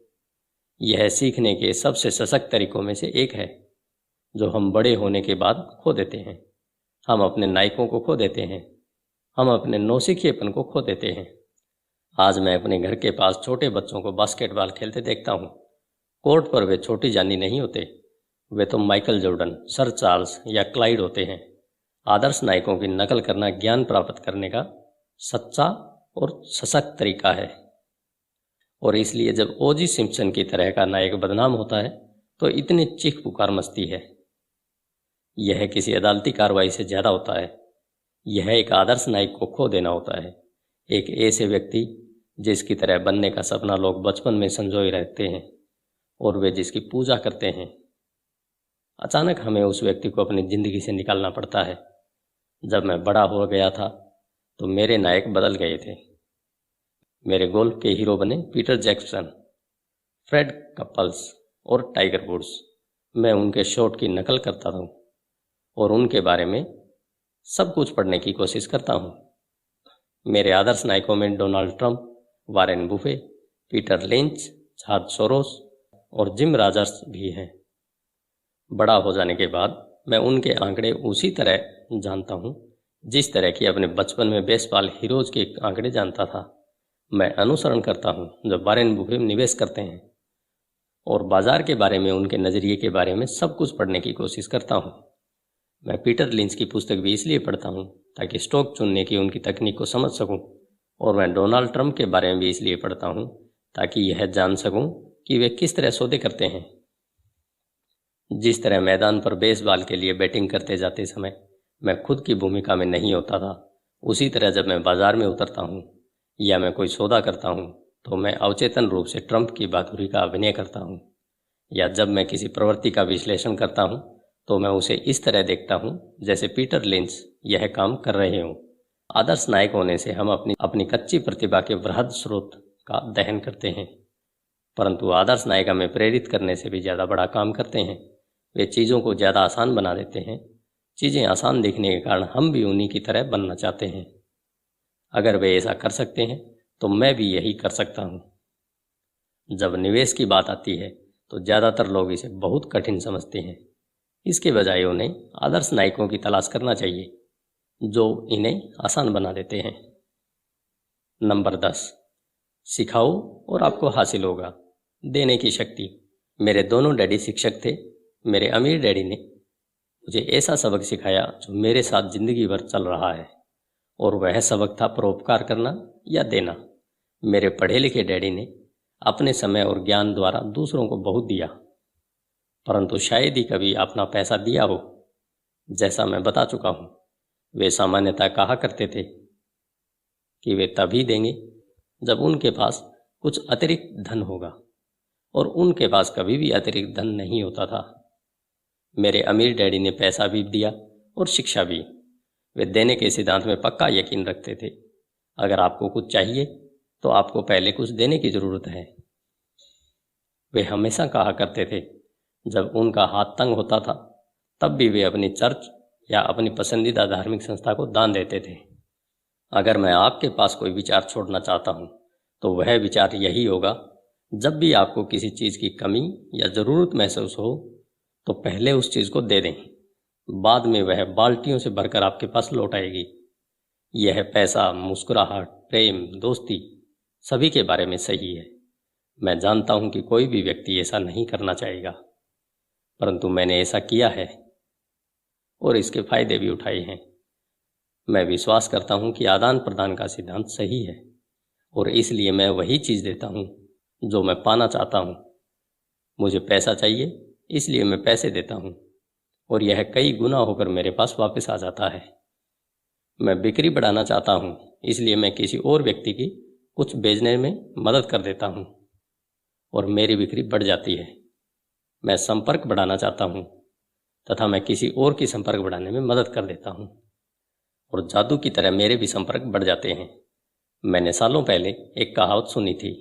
Speaker 2: यह सीखने के सबसे सशक्त तरीकों में से एक है जो हम बड़े होने के बाद खो देते हैं। हम अपने नायकों को खो देते हैं, हम अपने नौसिखिएपन को खो देते हैं। आज मैं अपने घर के पास छोटे बच्चों को बास्केटबॉल खेलते देखता हूँ। कोर्ट पर वे छोटी जानी नहीं होते, वे तो माइकल जॉर्डन, सर चार्ल्स या क्लाइड होते हैं। आदर्श नायकों की नकल करना ज्ञान प्राप्त करने का सच्चा और सशक्त तरीका है। और इसलिए जब ओजी सिम्पसन की तरह का नायक बदनाम होता है तो इतनी चीख पुकार मचती है। यह किसी अदालती कार्रवाई से ज़्यादा होता है। यह एक आदर्श नायक को खो देना होता है, एक ऐसे व्यक्ति जिसकी तरह बनने का सपना लोग बचपन में संजोए रहते हैं और वे जिसकी पूजा करते हैं। अचानक हमें उस व्यक्ति को अपनी ज़िंदगी से निकालना पड़ता है। जब मैं बड़ा हो गया था तो मेरे नायक बदल गए थे। मेरे गोल्फ के हीरो बने पीटर जैक्सन, फ्रेड कपल्स और टाइगर वुड्स। मैं उनके शॉट की नकल करता हूँ और उनके बारे में सब कुछ पढ़ने की कोशिश करता हूँ। मेरे आदर्श नायकों में Donald Trump, Warren buffet, Peter lynch, George Soros और जिम रॉजर्स भी हैं। बड़ा हो जाने के बाद मैं उनके आंकड़े उसी तरह जानता हूँ जिस तरह की अपने बचपन में बेसबॉल हीरोज के आंकड़े जानता था। मैं अनुसरण करता हूँ जब वारेन बुफे निवेश करते हैं और बाजार के बारे में, उनके नज़रिए के बारे में सब कुछ पढ़ने की कोशिश करता हूँ। मैं पीटर लिंच की पुस्तक भी इसलिए पढ़ता हूँ ताकि स्टॉक चुनने की उनकी तकनीक को समझ सकूँ, और मैं डोनाल्ड ट्रंप के बारे में भी इसलिए पढ़ता हूँ ताकि यह जान सकूँ कि वे किस तरह सौदे करते हैं। जिस तरह मैदान पर बेसबॉल के लिए बैटिंग करते जाते समय मैं खुद की भूमिका में नहीं होता था, उसी तरह जब मैं बाजार में उतरता हूँ या मैं कोई सौदा करता हूँ तो मैं अवचेतन रूप से ट्रंप की बहादुरी का अभिनय करता हूँ। या जब मैं किसी प्रवृत्ति का विश्लेषण करता हूँ तो मैं उसे इस तरह देखता हूँ जैसे पीटर लिंच यह काम कर रहे हों। आदर्श नायक होने से हम अपनी कच्ची प्रतिभा के वृहद स्रोत का दहन करते हैं, परंतु आदर्श नायक हमें प्रेरित करने से भी ज़्यादा बड़ा काम करते हैं। वे चीज़ों को ज़्यादा आसान बना देते हैं। चीज़ें आसान देखने के कारण हम भी उन्हीं की तरह बनना चाहते हैं। अगर वे ऐसा कर सकते हैं तो मैं भी यही कर सकता हूँ। जब निवेश की बात आती है तो ज़्यादातर लोग इसे बहुत कठिन समझते हैं। इसके बजाय उन्हें आदर्श नायकों की तलाश करना चाहिए जो इन्हें आसान बना देते हैं। नंबर 10, सिखाओ और आपको हासिल होगा। देने की शक्ति। मेरे दोनों डैडी शिक्षक थे। मेरे अमीर डैडी ने मुझे ऐसा सबक सिखाया जो मेरे साथ ज़िंदगी भर चल रहा है, और वह सबक था परोपकार करना या देना। मेरे पढ़े लिखे डैडी ने अपने समय और ज्ञान द्वारा दूसरों को बहुत दिया, परंतु शायद ही कभी अपना पैसा दिया हो। जैसा मैं बता चुका हूँ, वे सामान्यतः कहा करते थे कि वे तभी देंगे जब उनके पास कुछ अतिरिक्त धन होगा, और उनके पास कभी भी अतिरिक्त धन नहीं होता था। मेरे अमीर डैडी ने पैसा भी दिया और शिक्षा भी। वे देने के सिद्धांत में पक्का यकीन रखते थे। अगर आपको कुछ चाहिए तो आपको पहले कुछ देने की ज़रूरत है। वे हमेशा कहा करते थे जब उनका हाथ तंग होता था तब भी वे अपनी चर्च या अपनी पसंदीदा धार्मिक संस्था को दान देते थे। अगर मैं आपके पास कोई विचार छोड़ना चाहता हूँ तो वह विचार यही होगा, जब भी आपको किसी चीज़ की कमी या ज़रूरत महसूस हो तो पहले उस चीज़ को दे दें, बाद में वह बाल्टियों से भरकर आपके पास लौट आएगी। यह पैसा, मुस्कुराहट, प्रेम, दोस्ती सभी के बारे में सही है। मैं जानता हूँ कि कोई भी व्यक्ति ऐसा नहीं करना चाहेगा, परंतु मैंने ऐसा किया है और इसके फायदे भी उठाए हैं। मैं विश्वास करता हूँ कि आदान प्रदान का सिद्धांत सही है, और इसलिए मैं वही चीज़ देता हूँ जो मैं पाना चाहता हूँ। मुझे पैसा चाहिए, इसलिए मैं पैसे देता हूँ, और यह कई गुना होकर मेरे पास वापस आ जाता है। मैं बिक्री बढ़ाना चाहता हूँ, इसलिए मैं किसी और व्यक्ति की कुछ बेचने में मदद कर देता हूँ और मेरी बिक्री बढ़ जाती है। मैं संपर्क बढ़ाना चाहता हूँ तथा मैं किसी और की संपर्क बढ़ाने में मदद कर देता हूँ और जादू की तरह मेरे भी संपर्क बढ़ जाते हैं। मैंने सालों पहले एक कहावत सुनी थी,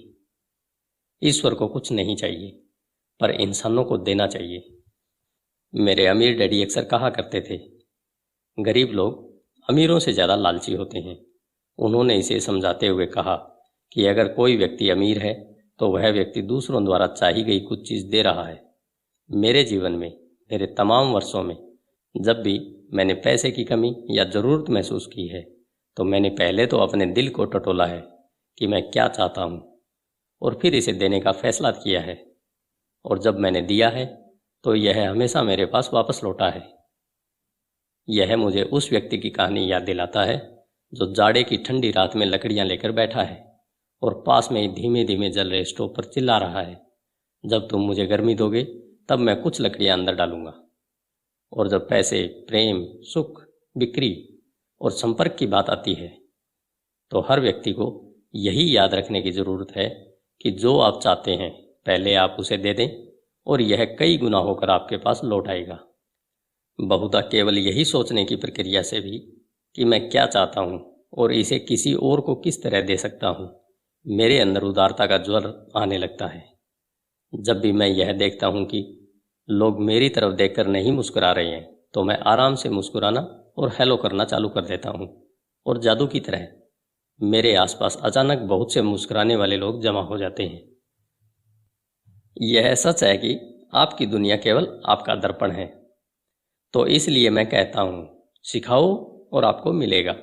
Speaker 2: ईश्वर को कुछ नहीं चाहिए पर इंसानों को देना चाहिए। मेरे अमीर डैडी अक्सर कहा करते थे, गरीब लोग अमीरों से ज़्यादा लालची होते हैं। उन्होंने इसे समझाते हुए कहा कि अगर कोई व्यक्ति अमीर है तो वह व्यक्ति दूसरों द्वारा चाही गई कुछ चीज़ दे रहा है। मेरे जीवन में मेरे तमाम वर्षों में जब भी मैंने पैसे की कमी या ज़रूरत महसूस की है तो मैंने पहले तो अपने दिल को टटोला है कि मैं क्या चाहता हूँ और फिर इसे देने का फैसला किया है, और जब मैंने दिया है तो यह हमेशा मेरे पास वापस लौटा है। यह मुझे उस व्यक्ति की कहानी याद दिलाता है जो जाड़े की ठंडी रात में लकड़ियां लेकर बैठा है और पास में ही धीमे धीमे जल रहे स्टोव पर चिल्ला रहा है, जब तुम मुझे गर्मी दोगे तब मैं कुछ लकड़ियां अंदर डालूंगा। और जब पैसे, प्रेम, सुख, बिक्री और संपर्क की बात आती है तो हर व्यक्ति को यही याद रखने की ज़रूरत है कि जो आप चाहते हैं पहले आप उसे दे दें और यह कई गुना होकर आपके पास लौट आएगा। बहुधा केवल यही सोचने की प्रक्रिया से भी कि मैं क्या चाहता हूँ और इसे किसी और को किस तरह दे सकता हूँ, मेरे अंदर उदारता का ज्वर आने लगता है। जब भी मैं यह देखता हूँ कि लोग मेरी तरफ देखकर नहीं मुस्कुरा रहे हैं तो मैं आराम से मुस्कुराना और हेलो करना चालू कर देता हूँ और जादू की तरह मेरे आसपास अचानक बहुत से मुस्कुराने वाले लोग जमा हो जाते हैं। यह सच है कि आपकी दुनिया केवल आपका दर्पण है, तो इसलिए मैं कहता हूँ, सिखाओ और आपको मिलेगा।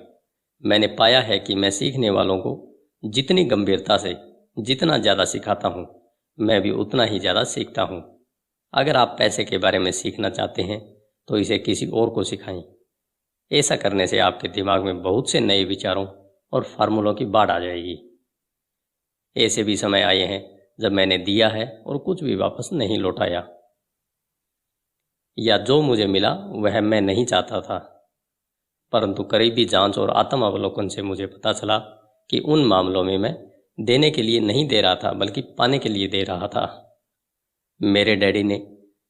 Speaker 2: मैंने पाया है कि मैं सीखने वालों को जितनी गंभीरता से जितना ज़्यादा सिखाता हूँ मैं भी उतना ही ज़्यादा सीखता हूँ। अगर आप पैसे के बारे में सीखना चाहते हैं तो इसे किसी और को सिखाएं। ऐसा करने से आपके दिमाग में बहुत से नए विचारों और फार्मूलों की बाढ़ आ जाएगी। ऐसे भी समय आए हैं जब मैंने दिया है और कुछ भी वापस नहीं लौटाया, या जो मुझे मिला वह मैं नहीं चाहता था, परंतु करीबी जांच और आत्म अवलोकन से मुझे पता चला कि उन मामलों में मैं देने के लिए नहीं दे रहा था बल्कि पाने के लिए दे रहा था। मेरे डैडी ने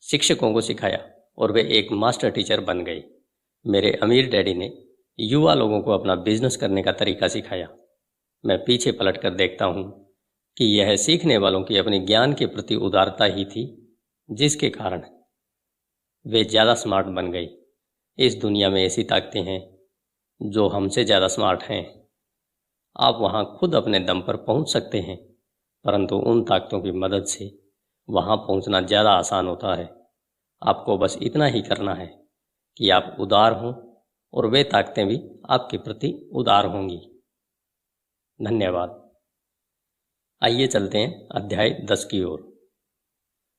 Speaker 2: शिक्षकों को सिखाया और वे एक मास्टर टीचर बन गए। मेरे अमीर डैडी ने युवा लोगों को अपना बिजनेस करने का तरीका सिखाया। मैं पीछे पलट कर देखता हूँ कि यह सीखने वालों की अपने ज्ञान के प्रति उदारता ही थी जिसके कारण वे ज़्यादा स्मार्ट बन गए। इस दुनिया में ऐसी ताकतें हैं जो हमसे ज़्यादा स्मार्ट हैं। आप वहाँ खुद अपने दम पर पहुँच सकते हैं, परंतु उन ताकतों की मदद से वहाँ पहुँचना ज़्यादा आसान होता है। आपको बस इतना ही करना है कि आप उदार हों और वे ताकतें भी आपके प्रति उदार होंगी। धन्यवाद। आइए चलते हैं अध्याय 10 की ओर,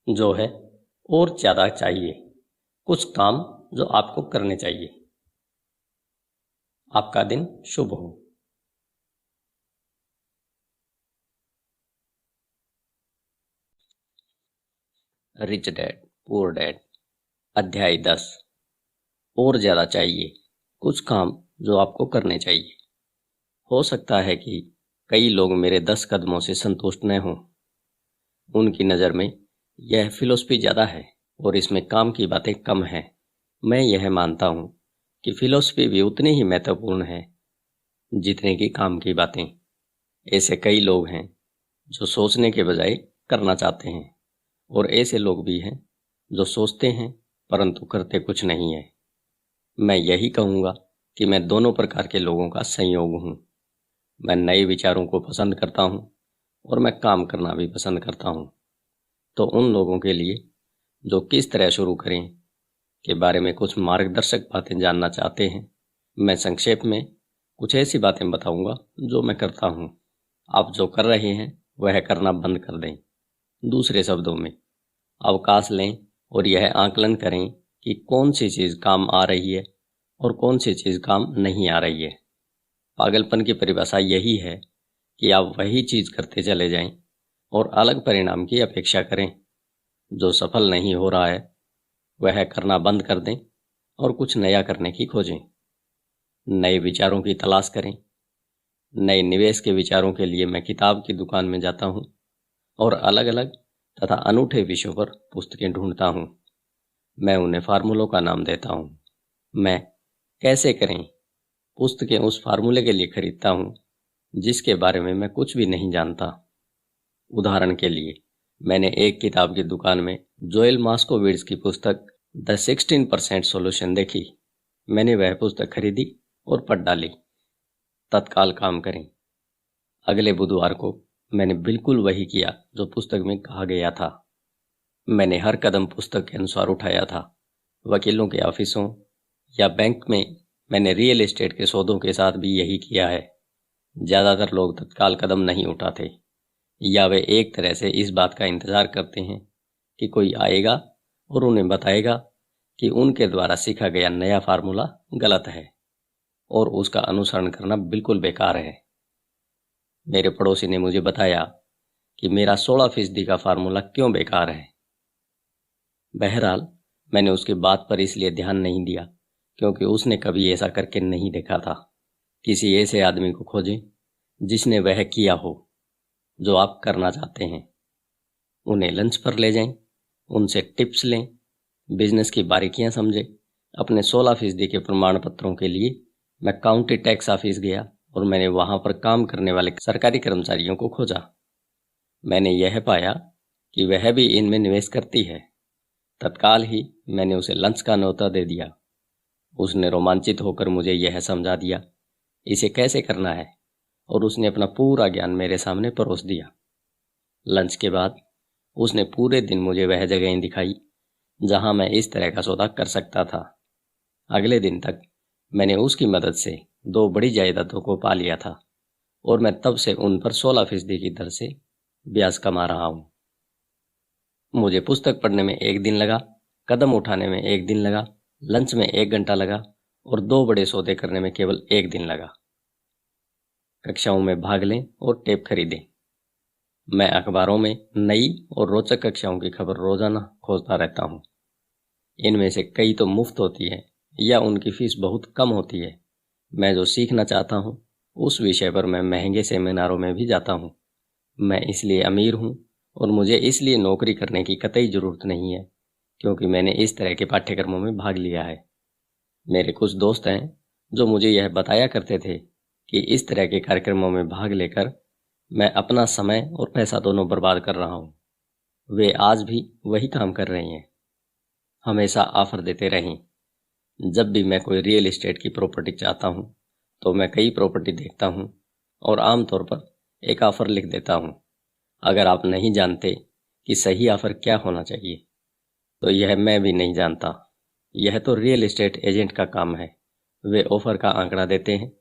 Speaker 2: जो है और ज़्यादा चाहिए, कुछ काम जो आपको करने चाहिए। आपका दिन शुभ हो। रिच डैड पुअर डैड अध्याय 10। और ज़्यादा चाहिए, कुछ काम जो आपको करने चाहिए। हो सकता है कि कई लोग मेरे 10 कदमों से संतुष्ट न हों। उनकी नज़र में यह फिलॉसफी ज़्यादा है और इसमें काम की बातें कम हैं। मैं यह मानता हूँ कि फिलॉसफी भी उतनी ही महत्वपूर्ण है जितने की काम की बातें। ऐसे कई लोग हैं जो सोचने के बजाय करना चाहते हैं, और ऐसे लोग भी हैं जो सोचते हैं परंतु करते कुछ नहीं है। मैं यही कहूँगा कि मैं दोनों प्रकार के लोगों का संयोग हूँ। मैं नए विचारों को पसंद करता हूँ और मैं काम करना भी पसंद करता हूँ। तो उन लोगों के लिए जो किस तरह शुरू करें के बारे में कुछ मार्गदर्शक बातें जानना चाहते हैं, मैं संक्षेप में कुछ ऐसी बातें बताऊंगा जो मैं करता हूँ। आप जो कर रहे हैं वह करना बंद कर दें। दूसरे शब्दों में, अवकाश लें और यह आकलन करें कि कौन सी चीज़ काम आ रही है और कौन सी चीज़ काम नहीं आ रही है। पागलपन की परिभाषा यही है कि आप वही चीज़ करते चले जाएं और अलग परिणाम की अपेक्षा करें। जो सफल नहीं हो रहा है वह करना बंद कर दें और कुछ नया करने की खोजें। नए विचारों की तलाश करें। नए निवेश के विचारों के लिए मैं किताब की दुकान में जाता हूँ और अलग अलग तथा अनूठे विषयों पर पुस्तकें ढूंढता हूँ। मैं उन्हें फार्मूलों का नाम देता हूँ। मैं कैसे करें पुस्तकें उस फार्मूले के लिए खरीदता हूँ जिसके बारे में मैं कुछ भी नहीं जानता। उदाहरण के लिए, मैंने एक किताब की दुकान में जोएल मास्कोविट्ज की पुस्तक द 16% सॉल्यूशन देखी। मैंने वह पुस्तक खरीदी और पढ़ डाली। तत्काल काम करें। अगले बुधवार को मैंने बिल्कुल वही किया जो पुस्तक में कहा गया था। मैंने हर कदम पुस्तक के अनुसार उठाया था। वकीलों के ऑफिसों या बैंक में मैंने रियल एस्टेट के सौदों के साथ भी यही किया है। ज़्यादातर लोग तत्काल कदम नहीं उठाते, या वे एक तरह से इस बात का इंतज़ार करते हैं कि कोई आएगा और उन्हें बताएगा कि उनके द्वारा सीखा गया नया फार्मूला गलत है और उसका अनुसरण करना बिल्कुल बेकार है। मेरे पड़ोसी ने मुझे बताया कि मेरा 16% का फार्मूला क्यों बेकार है। बहरहाल, मैंने उसकी बात पर इसलिए ध्यान नहीं दिया क्योंकि उसने कभी ऐसा करके नहीं देखा था। किसी ऐसे आदमी को खोजें जिसने वह किया हो जो आप करना चाहते हैं। उन्हें लंच पर ले जाएं, उनसे टिप्स लें, बिजनेस की बारीकियां समझें। अपने 16% के प्रमाण पत्रों के लिए मैं काउंटी टैक्स ऑफिस गया और मैंने वहां पर काम करने वाले सरकारी कर्मचारियों को खोजा। मैंने यह पाया कि वह भी इनमें निवेश करती है। तत्काल ही मैंने उसे लंच का न्योता दे दिया। उसने रोमांचित होकर मुझे यह समझा दिया इसे कैसे करना है और उसने अपना पूरा ज्ञान मेरे सामने परोस दिया। लंच के बाद उसने पूरे दिन मुझे वह जगहें दिखाई जहां मैं इस तरह का सौदा कर सकता था। अगले दिन तक मैंने उसकी मदद से 2 बड़ी जायदादों को पा लिया था और मैं तब से उन पर 16% की दर से ब्याज कमा रहा हूँ। मुझे पुस्तक पढ़ने में 1 दिन लगा, कदम उठाने में 1 दिन लगा, लंच में 1 घंटा लगा और 2 बड़े सौदे करने में केवल 1 दिन लगा। कक्षाओं में भाग लें और टेप खरीदें। मैं अखबारों में नई और रोचक कक्षाओं की खबर रोजाना खोजता रहता हूँ। इनमें से कई तो मुफ्त होती है या उनकी फीस बहुत कम होती है। मैं जो सीखना चाहता हूँ उस विषय पर मैं महंगे सेमिनारों में भी जाता हूँ। मैं इसलिए अमीर हूँ और मुझे इसलिए नौकरी करने की कतई ज़रूरत नहीं है क्योंकि मैंने इस तरह के पाठ्यक्रमों में भाग लिया है। मेरे कुछ दोस्त हैं जो मुझे यह बताया करते थे कि इस तरह के कार्यक्रमों में भाग लेकर मैं अपना समय और पैसा दोनों बर्बाद कर रहा हूँ। वे आज भी वही काम कर रही हैं। हमेशा ऑफर देते रहें। जब भी मैं कोई रियल एस्टेट की प्रॉपर्टी चाहता हूँ तो मैं कई प्रॉपर्टी देखता हूँ और आमतौर पर एक ऑफर लिख देता हूँ। अगर आप नहीं जानते कि सही ऑफर क्या होना चाहिए तो यह मैं भी नहीं जानता। यह तो रियल एस्टेट एजेंट का काम है। वे ऑफर का आंकड़ा देते हैं।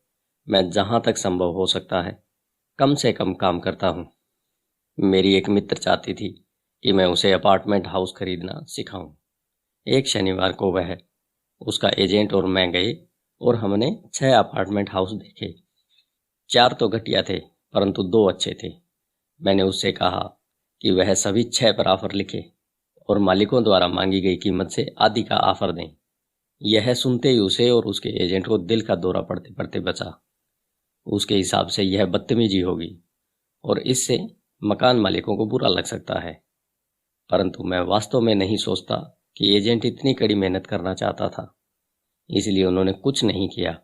Speaker 2: मैं जहाँ तक संभव हो सकता है कम से कम काम करता हूँ। मेरी एक मित्र चाहती थी कि मैं उसे अपार्टमेंट हाउस खरीदना सिखाऊं। एक शनिवार को वह, उसका एजेंट और मैं गए और हमने 6 अपार्टमेंट हाउस देखे। 4 तो घटिया थे परंतु 2 अच्छे थे। मैंने उससे कहा कि वह सभी 6 पर ऑफर लिखे और मालिकों द्वारा मांगी गई कीमत से आधी का ऑफर दें। यह सुनते ही उसे और उसके एजेंट को दिल का दौरा पड़ते पड़ते बचा। उसके हिसाब से यह बदतमीजी होगी और इससे मकान मालिकों को बुरा लग सकता है, परंतु मैं वास्तव में नहीं सोचता कि एजेंट इतनी कड़ी मेहनत करना चाहता था। इसलिए उन्होंने कुछ नहीं किया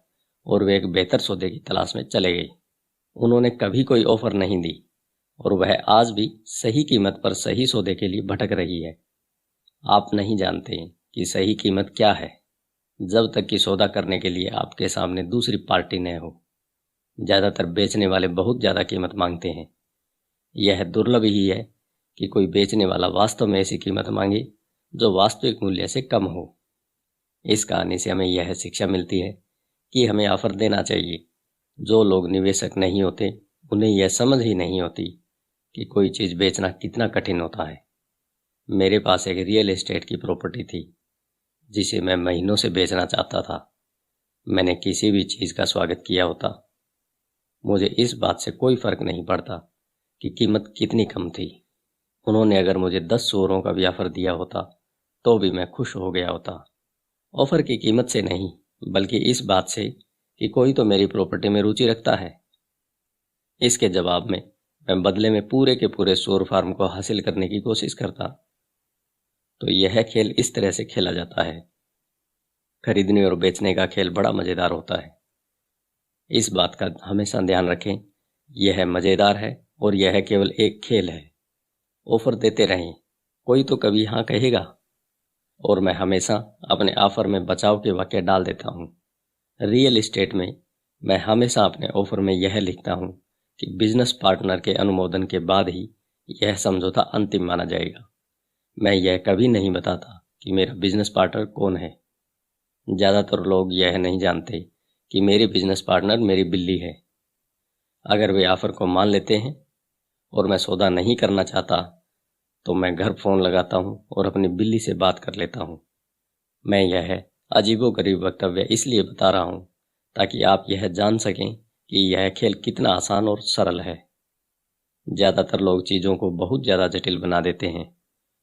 Speaker 2: और वे एक बेहतर सौदे की तलाश में चले गए। उन्होंने कभी कोई ऑफर नहीं दी और वह आज भी सही कीमत पर सही सौदे के लिए भटक रही है। आप नहीं जानते कि सही कीमत क्या है जब तक कि सौदा करने के लिए आपके सामने दूसरी पार्टी न हो। ज़्यादातर बेचने वाले बहुत ज़्यादा कीमत मांगते हैं। यह दुर्लभ ही है कि कोई बेचने वाला वास्तव में ऐसी कीमत मांगे जो वास्तविक मूल्य से कम हो। इस कहानी से हमें यह शिक्षा मिलती है कि हमें ऑफर देना चाहिए। जो लोग निवेशक नहीं होते उन्हें यह समझ ही नहीं होती कि कोई चीज़ बेचना कितना कठिन होता है। मेरे पास एक रियल एस्टेट की प्रॉपर्टी थी जिसे मैं महीनों से बेचना चाहता था। मैंने किसी भी चीज़ का स्वागत किया होता। मुझे इस बात से कोई फर्क नहीं पड़ता कि कीमत कितनी कम थी। उन्होंने अगर मुझे 10 सूअरों का भी ऑफर दिया होता तो भी मैं खुश हो गया होता। ऑफर की कीमत से नहीं बल्कि इस बात से कि कोई तो मेरी प्रॉपर्टी में रुचि रखता है। इसके जवाब में मैं बदले में पूरे के पूरे सूअर फार्म को हासिल करने की कोशिश करता। तो यह खेल इस तरह से खेला जाता है। खरीदने और बेचने का खेल बड़ा मज़ेदार होता है। इस बात का हमेशा ध्यान रखें, यह मज़ेदार है और यह केवल एक खेल है। ऑफर देते रहें, कोई तो कभी हाँ कहेगा। और मैं हमेशा अपने ऑफर में बचाव के वाक्य डाल देता हूँ। रियल एस्टेट में मैं हमेशा अपने ऑफर में यह लिखता हूँ कि बिजनेस पार्टनर के अनुमोदन के बाद ही यह समझौता अंतिम माना जाएगा। मैं यह कभी नहीं बताता कि मेरा बिजनेस पार्टनर कौन है। ज़्यादातर लोग यह नहीं जानते कि मेरी बिजनेस पार्टनर मेरी बिल्ली है। अगर वे ऑफर को मान लेते हैं और मैं सौदा नहीं करना चाहता तो मैं घर फ़ोन लगाता हूँ और अपनी बिल्ली से बात कर लेता हूँ। मैं यह अजीबोगरीब वक्तव्य इसलिए बता रहा हूँ ताकि आप यह जान सकें कि यह खेल कितना आसान और सरल है। ज़्यादातर लोग चीज़ों को बहुत ज़्यादा जटिल बना देते हैं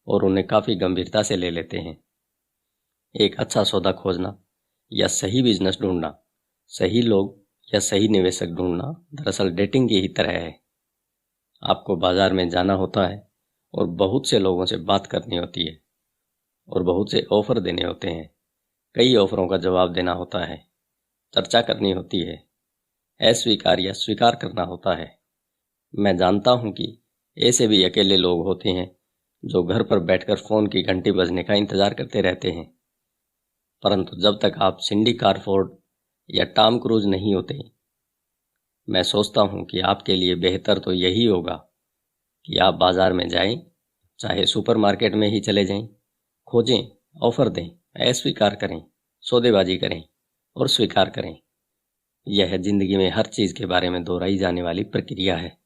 Speaker 2: और उन्हें काफ़ी गंभीरता से ले लेते हैं। एक अच्छा सौदा खोजना या सही बिजनेस ढूंढना, सही लोग या सही निवेशक ढूंढना दरअसल डेटिंग की ही तरह है। आपको बाजार में जाना होता है और बहुत से लोगों से बात करनी होती है और बहुत से ऑफर देने होते हैं। कई ऑफरों का जवाब देना होता है, चर्चा करनी होती है, अस्वीकार या स्वीकार करना होता है। मैं जानता हूं कि ऐसे भी अकेले लोग होते हैं जो घर पर बैठकर फ़ोन की घंटी बजने का इंतज़ार करते रहते हैं। परंतु जब तक आप सिंडी कारफोर्ड या टॉम क्रूज नहीं होते, मैं सोचता हूं कि आपके लिए बेहतर तो यही होगा कि आप बाज़ार में जाएं, चाहे सुपरमार्केट में ही चले जाएं, खोजें, ऑफ़र दें, अस्वीकार करें, सौदेबाजी करें और स्वीकार करें। यह ज़िंदगी में हर चीज़ के बारे में दोहराई जाने वाली प्रक्रिया है।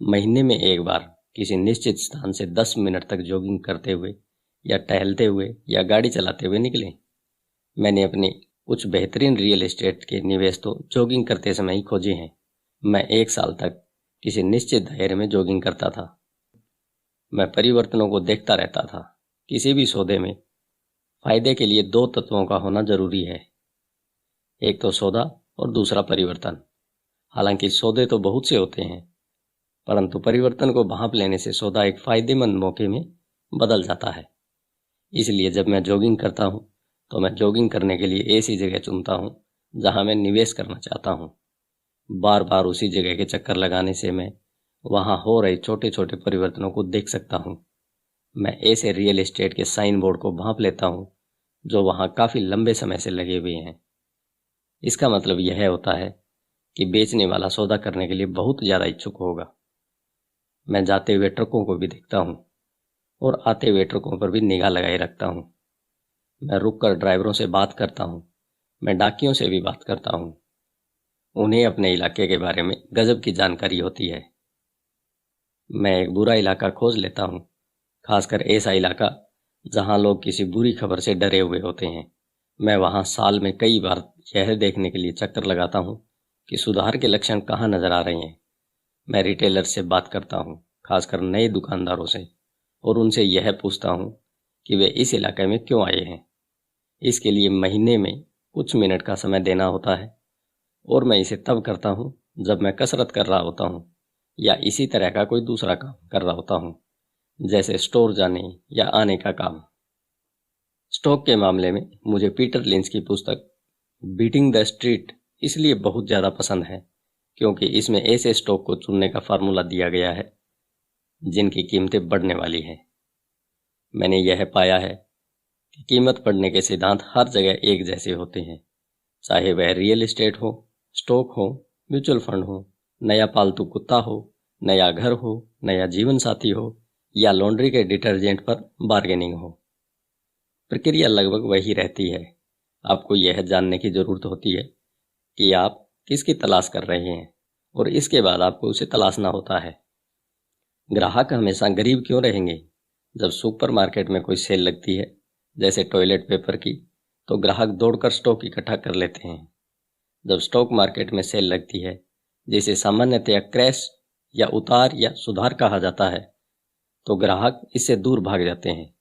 Speaker 2: महीने में एक बार किसी निश्चित स्थान से 10 मिनट तक जॉगिंग करते हुए या टहलते हुए या गाड़ी चलाते हुए निकलें। मैंने अपने कुछ बेहतरीन रियल एस्टेट के निवेश तो जॉगिंग करते समय ही खोजे हैं। मैं 1 साल तक किसी निश्चित दायरे में जॉगिंग करता था। मैं परिवर्तनों को देखता रहता था। किसी भी सौदे में फायदे के लिए 2 तत्वों का होना जरूरी है, एक तो सौदा और दूसरा परिवर्तन। हालांकि सौदे तो बहुत से होते हैं, परंतु परिवर्तन को भांप लेने से सौदा एक फायदेमंद मौके में बदल जाता है। इसलिए जब मैं जॉगिंग करता हूँ तो मैं जॉगिंग करने के लिए ऐसी जगह चुनता हूँ जहाँ मैं निवेश करना चाहता हूँ। बार बार उसी जगह के चक्कर लगाने से मैं वहाँ हो रहे छोटे छोटे परिवर्तनों को देख सकता हूँ। मैं ऐसे रियल एस्टेट के साइन बोर्ड को भांप लेता हूँ जो वहाँ काफ़ी लंबे समय से लगे हुए हैं। इसका मतलब यह होता है कि बेचने वाला सौदा करने के लिए बहुत ज़्यादा इच्छुक होगा। मैं जाते हुए ट्रकों को भी देखता हूँ और आते हुए ट्रकों पर भी निगाह लगाए रखता हूँ। मैं रुककर ड्राइवरों से बात करता हूँ। मैं डाकियों से भी बात करता हूँ। उन्हें अपने इलाके के बारे में गजब की जानकारी होती है। मैं एक बुरा इलाका खोज लेता हूँ, खासकर ऐसा इलाका जहाँ लोग किसी बुरी खबर से डरे हुए होते हैं। मैं वहाँ साल में कई बार यह देखने के लिए चक्कर लगाता हूँ कि सुधार के लक्षण कहाँ नज़र आ रहे हैं। मैं रिटेलर से बात करता हूँ, खासकर नए दुकानदारों से, और उनसे यह पूछता हूँ कि वे इस इलाके में क्यों आए हैं। इसके लिए महीने में कुछ मिनट का समय देना होता है और मैं इसे तब करता हूँ जब मैं कसरत कर रहा होता हूँ या इसी तरह का कोई दूसरा काम कर रहा होता हूँ, जैसे स्टोर जाने या आने का काम। स्टॉक के मामले में मुझे पीटर लिंच की पुस्तक बीटिंग द स्ट्रीट इसलिए बहुत ज़्यादा पसंद है क्योंकि इसमें ऐसे स्टॉक को चुनने का फार्मूला दिया गया है जिनकी कीमतें बढ़ने वाली हैं। मैंने यह पाया है कि कीमत बढ़ने के सिद्धांत हर जगह एक जैसे होते हैं, चाहे वह रियल एस्टेट हो, स्टॉक हो, म्यूचुअल फंड हो, नया पालतू कुत्ता हो, नया घर हो, नया जीवन साथी हो या लॉन्ड्री के डिटर्जेंट पर बार्गेनिंग हो। प्रक्रिया लगभग वही रहती है। आपको यह जानने की ज़रूरत होती है कि आप किसकी तलाश कर रहे हैं और इसके बाद आपको उसे तलाशना होता है। ग्राहक हमेशा गरीब क्यों रहेंगे? जब सुपरमार्केट में कोई सेल लगती है, जैसे टॉयलेट पेपर की, तो ग्राहक दौड़कर स्टॉक इकट्ठा कर लेते हैं। जब स्टॉक मार्केट में सेल लगती है, जिसे सामान्यतया क्रैश या उतार या सुधार कहा जाता है, तो ग्राहक इससे दूर भाग जाते हैं।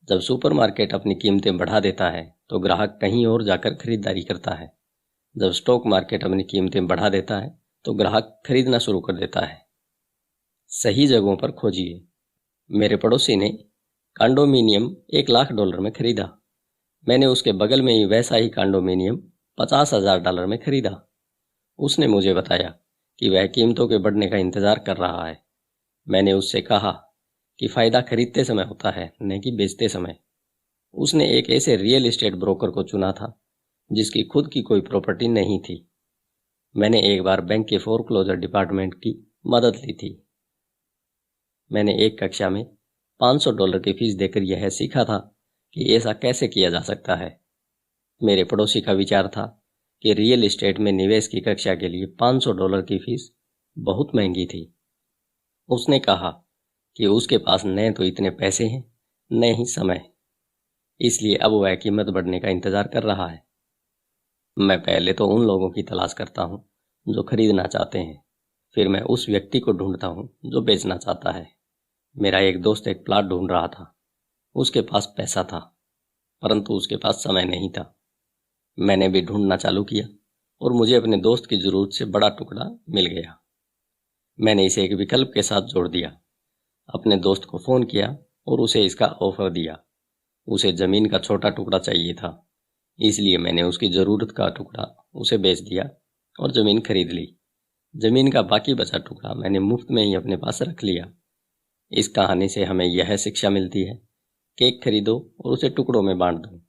Speaker 2: जब सुपरमार्केट अपनी कीमतें बढ़ा देता है तो ग्राहक कहीं और जाकर खरीदारी करता है। जब स्टॉक मार्केट अपनी कीमतें बढ़ा देता है तो ग्राहक खरीदना शुरू कर देता है। सही जगहों पर खोजिए। मेरे पड़ोसी ने कंडोमिनियम $1,00,000 में खरीदा। मैंने उसके बगल में ही वैसा ही कंडोमिनियम $50,000 में खरीदा। उसने मुझे बताया कि वह कीमतों के बढ़ने का इंतजार कर रहा है। मैंने उससे कहा कि फायदा खरीदते समय होता है, न कि बेचते समय। उसने एक ऐसे रियल एस्टेट ब्रोकर को चुना था जिसकी खुद की कोई प्रॉपर्टी नहीं थी। मैंने एक बार बैंक के फोरक्लोजर डिपार्टमेंट की मदद ली थी। मैंने एक कक्षा में $500 की फीस देकर यह सीखा था कि ऐसा कैसे किया जा सकता है। मेरे पड़ोसी का विचार था कि रियल एस्टेट में निवेश की कक्षा के लिए $500 की फीस बहुत महंगी थी। उसने कहा कि उसके पास न तो इतने पैसे हैं, न ही समय, इसलिए अब वह कीमत बढ़ने का इंतजार कर रहा है। मैं पहले तो उन लोगों की तलाश करता हूँ जो खरीदना चाहते हैं, फिर मैं उस व्यक्ति को ढूंढता हूँ जो बेचना चाहता है। मेरा एक दोस्त एक प्लॉट ढूंढ रहा था। उसके पास पैसा था, परंतु उसके पास समय नहीं था। मैंने भी ढूंढना चालू किया और मुझे अपने दोस्त की जरूरत से बड़ा टुकड़ा मिल गया। मैंने इसे एक विकल्प के साथ जोड़ दिया। अपने दोस्त को फ़ोन किया और उसे इसका ऑफर दिया। उसे ज़मीन का छोटा टुकड़ा चाहिए था, इसलिए मैंने उसकी ज़रूरत का टुकड़ा उसे बेच दिया और ज़मीन खरीद ली। ज़मीन का बाकी बचा टुकड़ा मैंने मुफ्त में ही अपने पास रख लिया। इस कहानी से हमें यह शिक्षा मिलती है कि केक खरीदो और उसे टुकड़ों में बांट दो।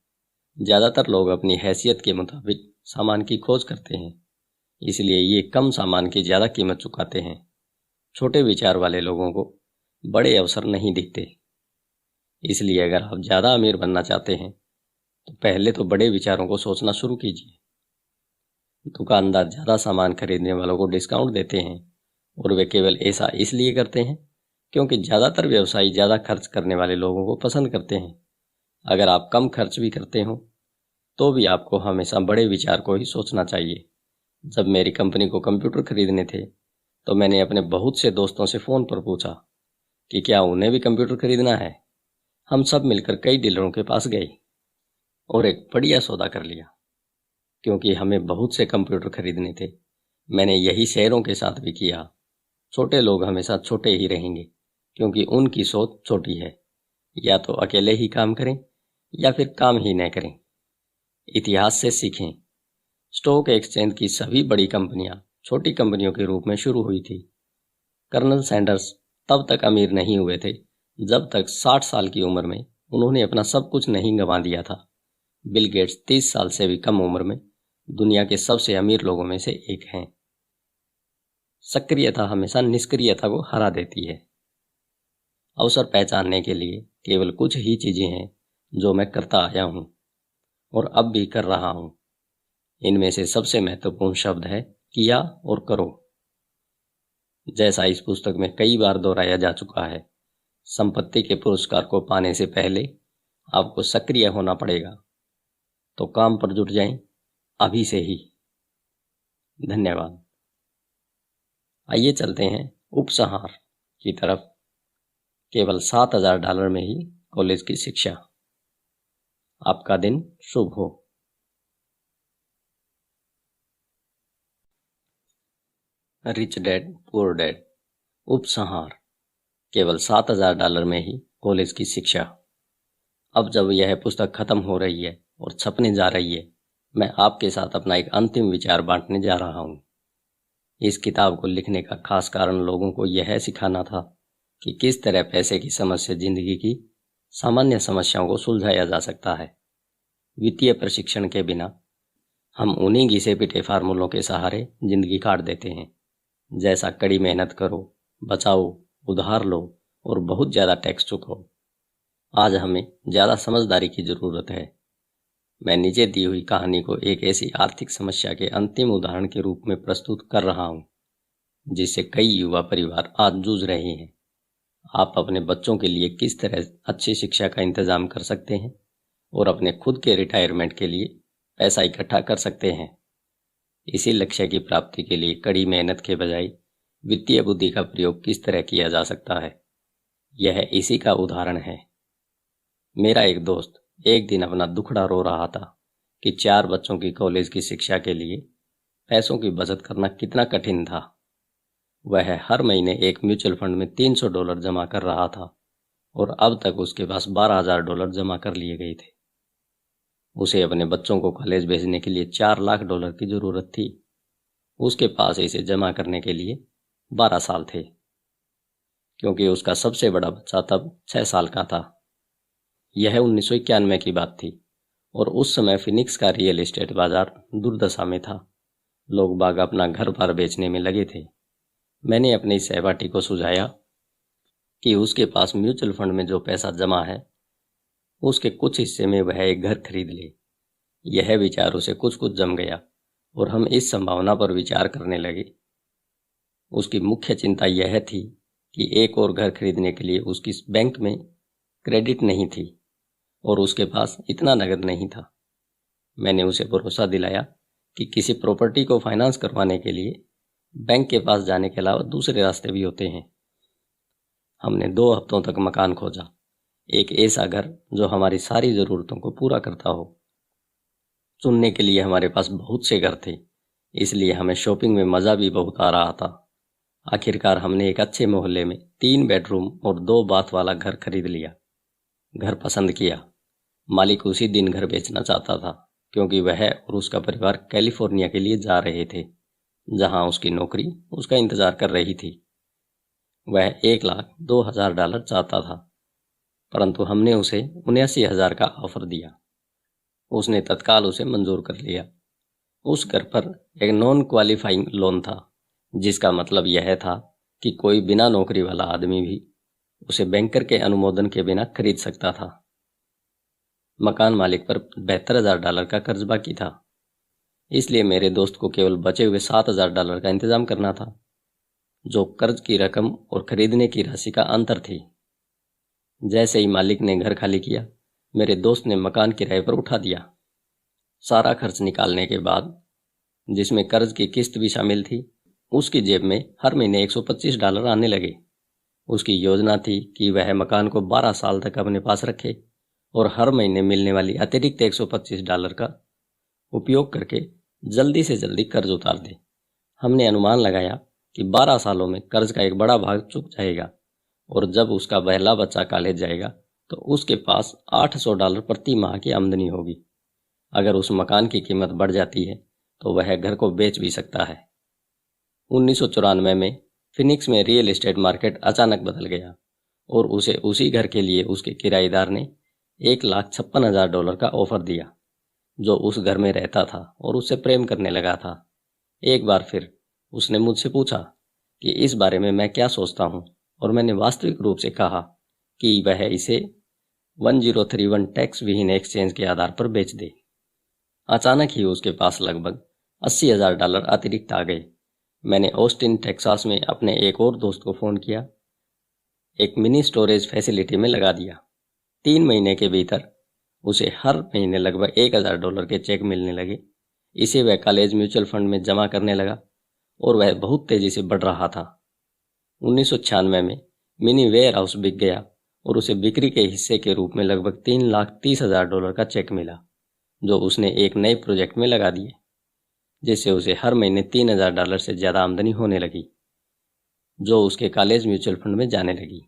Speaker 2: ज़्यादातर लोग अपनी हैसियत के मुताबिक सामान की खोज करते हैं, इसलिए ये कम सामान की ज़्यादा कीमत चुकाते हैं। छोटे विचार वाले लोगों को बड़े अवसर नहीं दिखते। इसलिए अगर आप ज़्यादा अमीर बनना चाहते हैं तो पहले तो बड़े विचारों को सोचना शुरू कीजिए। दुकानदार ज़्यादा सामान खरीदने वालों को डिस्काउंट देते हैं और वे केवल ऐसा इसलिए करते हैं क्योंकि ज़्यादातर व्यवसायी ज़्यादा खर्च करने वाले लोगों को पसंद करते हैं। अगर आप कम खर्च भी करते हो तो भी आपको हमेशा बड़े विचार को ही सोचना चाहिए। जब मेरी कंपनी को कंप्यूटर खरीदने थे तो मैंने अपने बहुत से दोस्तों से फ़ोन पर पूछा कि क्या उन्हें भी कंप्यूटर खरीदना है। हम सब मिलकर कई डीलरों के पास गए और एक बढ़िया सौदा कर लिया। क्योंकि हमें बहुत से कंप्यूटर खरीदने थे, मैंने यही शेयरों के साथ भी किया। छोटे लोग हमेशा छोटे ही रहेंगे क्योंकि उनकी सोच छोटी है। या तो अकेले ही काम करें या फिर काम ही न करें। इतिहास से सीखें। स्टॉक एक्सचेंज की सभी बड़ी कंपनियां छोटी कंपनियों के रूप में शुरू हुई थी। कर्नल सैंडर्स तब तक अमीर नहीं हुए थे जब तक 60 साल की उम्र में उन्होंने अपना सब कुछ नहीं गंवा दिया था। बिल गेट्स 30 साल से भी कम उम्र में दुनिया के सबसे अमीर लोगों में से एक हैं। सक्रियता हमेशा निष्क्रियता को हरा देती है। अवसर पहचानने के लिए केवल कुछ ही चीजें हैं जो मैं करता आया हूं और अब भी कर रहा हूं। इनमें से सबसे महत्वपूर्ण शब्द है किया और करो। जैसा इस पुस्तक में कई बार दोहराया जा चुका है, संपत्ति के पुरस्कार को पाने से पहले आपको सक्रिय होना पड़ेगा। तो काम पर जुट जाएं अभी से ही। धन्यवाद। आइए चलते हैं उपसंहार की तरफ। केवल $7,000 में ही कॉलेज की शिक्षा। आपका दिन शुभ हो। रिच डैड पुअर डैड उपसंहार। केवल $7,000 में ही कॉलेज की शिक्षा। अब जब यह पुस्तक खत्म हो रही है और छपने जा रही है, मैं आपके साथ अपना एक अंतिम विचार बांटने जा रहा हूँ। इस किताब को लिखने का खास कारण लोगों को यह सिखाना था कि किस तरह पैसे की समझ से जिंदगी की सामान्य समस्याओं को सुलझाया जा सकता है। वित्तीय प्रशिक्षण के बिना हम उन्हीं घिसे पिटे फार्मूलों के सहारे जिंदगी काट देते हैं, जैसा कड़ी मेहनत करो, बचाओ, उधार लो और बहुत ज़्यादा टैक्स चुकाओ। आज हमें ज़्यादा समझदारी की ज़रूरत है। मैं नीचे दी हुई कहानी को एक ऐसी आर्थिक समस्या के अंतिम उदाहरण के रूप में प्रस्तुत कर रहा हूँ जिससे कई युवा परिवार आज जूझ रहे हैं। आप अपने बच्चों के लिए किस तरह अच्छी शिक्षा का इंतजाम कर सकते हैं और अपने खुद के रिटायरमेंट के लिए पैसा इकट्ठा कर सकते हैं। इसी लक्ष्य की प्राप्ति के लिए कड़ी मेहनत के बजाय वित्तीय बुद्धि का प्रयोग किस तरह किया जा सकता है, यह इसी का उदाहरण है। मेरा एक दोस्त एक दिन अपना दुखड़ा रो रहा था कि 4 बच्चों की कॉलेज की शिक्षा के लिए पैसों की बचत करना कितना कठिन था। वह हर महीने एक म्यूचुअल फंड में $300 जमा कर रहा था और अब तक उसके पास $12,000 जमा कर लिए गए थे। उसे अपने बच्चों को कॉलेज भेजने के लिए $4 लाख की जरूरत थी। उसके पास इसे जमा करने के लिए 12 साल थे, क्योंकि उसका सबसे बड़ा बच्चा तब 6 साल का था। यह 1991 की बात थी और उस समय फिनिक्स का रियल एस्टेट बाजार दुर्दशा में था। लोग बाग अपना घर बार बेचने में लगे थे। मैंने अपने सहपाठी को सुझाया कि उसके पास म्यूचुअल फंड में जो पैसा जमा है उसके कुछ हिस्से में वह एक घर खरीद ले। यह विचार उसे कुछ जम गया और हम इस संभावना पर विचार करने लगे। उसकी मुख्य चिंता यह थी कि एक और घर खरीदने के लिए उसकी बैंक में क्रेडिट नहीं थी और उसके पास इतना नगद नहीं था। मैंने उसे भरोसा दिलाया कि किसी प्रॉपर्टी को फाइनेंस करवाने के लिए बैंक के पास जाने के अलावा दूसरे रास्ते भी होते हैं। हमने 2 हफ्तों तक मकान खोजा, एक ऐसा घर जो हमारी सारी ज़रूरतों को पूरा करता हो। चुनने के लिए हमारे पास बहुत से घर थे, इसलिए हमें शॉपिंग में मज़ा भी बहुत आ रहा था। आखिरकार हमने एक अच्छे मोहल्ले में 3 बेडरूम और 2 बाथ वाला घर खरीद लिया। घर पसंद किया। मालिक उसी दिन घर बेचना चाहता था, क्योंकि वह और उसका परिवार कैलिफोर्निया के लिए जा रहे थे, जहां उसकी नौकरी उसका इंतजार कर रही थी। वह $1,02,000 चाहता था, परंतु हमने उसे 79,000 का ऑफर दिया। उसने तत्काल उसे मंजूर कर लिया। उस घर पर एक नॉन क्वालिफाइंग लोन था, जिसका मतलब यह था कि कोई बिना नौकरी वाला आदमी भी उसे बैंकर के अनुमोदन के बिना खरीद सकता था। मकान मालिक पर $72,000 का कर्ज बाकी था, इसलिए मेरे दोस्त को केवल बचे हुए $7,000 का इंतजाम करना था, जो कर्ज की रकम और खरीदने की राशि का अंतर थी। जैसे ही मालिक ने घर खाली किया, मेरे दोस्त ने मकान किराए पर उठा दिया। सारा खर्च निकालने के बाद, जिसमें कर्ज की किस्त भी शामिल थी, उसकी जेब में हर महीने $125 आने लगे। उसकी योजना थी कि वह मकान को 12 साल तक अपने पास रखे और हर महीने मिलने वाली अतिरिक्त $125 का उपयोग करके जल्दी से जल्दी कर्ज उतार दे। हमने अनुमान लगाया कि 12 सालों में कर्ज का एक बड़ा भाग चुक जाएगा और जब उसका पहला बच्चा कॉलेज जाएगा तो उसके पास $800 प्रति माह की आमदनी होगी। अगर उस मकान की कीमत बढ़ जाती है तो वह घर को बेच भी सकता है। 1994 में फिनिक्स में रियल एस्टेट मार्केट अचानक बदल गया और उसे उसी घर के लिए उसके किराएदार ने $1,56,000 का ऑफर दिया, जो उस घर में रहता था और उससे प्रेम करने लगा था। एक बार फिर उसने मुझसे पूछा कि इस बारे में मैं क्या सोचता हूँ, और मैंने वास्तविक रूप से कहा कि वह इसे 1031 टैक्स विहीन एक्सचेंज के आधार पर बेच दे। अचानक ही उसके पास लगभग $80,000 अतिरिक्त आ गए। मैंने ऑस्टिन टेक्सास में अपने एक और दोस्त को फ़ोन किया, एक मिनी स्टोरेज फैसिलिटी में लगा दिया। 3 महीने के भीतर उसे हर महीने लगभग $1,000 के चेक मिलने लगे। इसे वह कॉलेज म्यूचुअल फंड में जमा करने लगा और वह बहुत तेज़ी से बढ़ रहा था। 1996 में मिनी वेयर हाउस बिक गया और उसे बिक्री के हिस्से के रूप में लगभग $3,30,000 का चेक मिला, जो उसने एक नए प्रोजेक्ट में लगा दिए, जिससे उसे हर महीने $3,000 से ज़्यादा आमदनी होने लगी, जो उसके कॉलेज म्यूचुअल फंड में जाने लगी।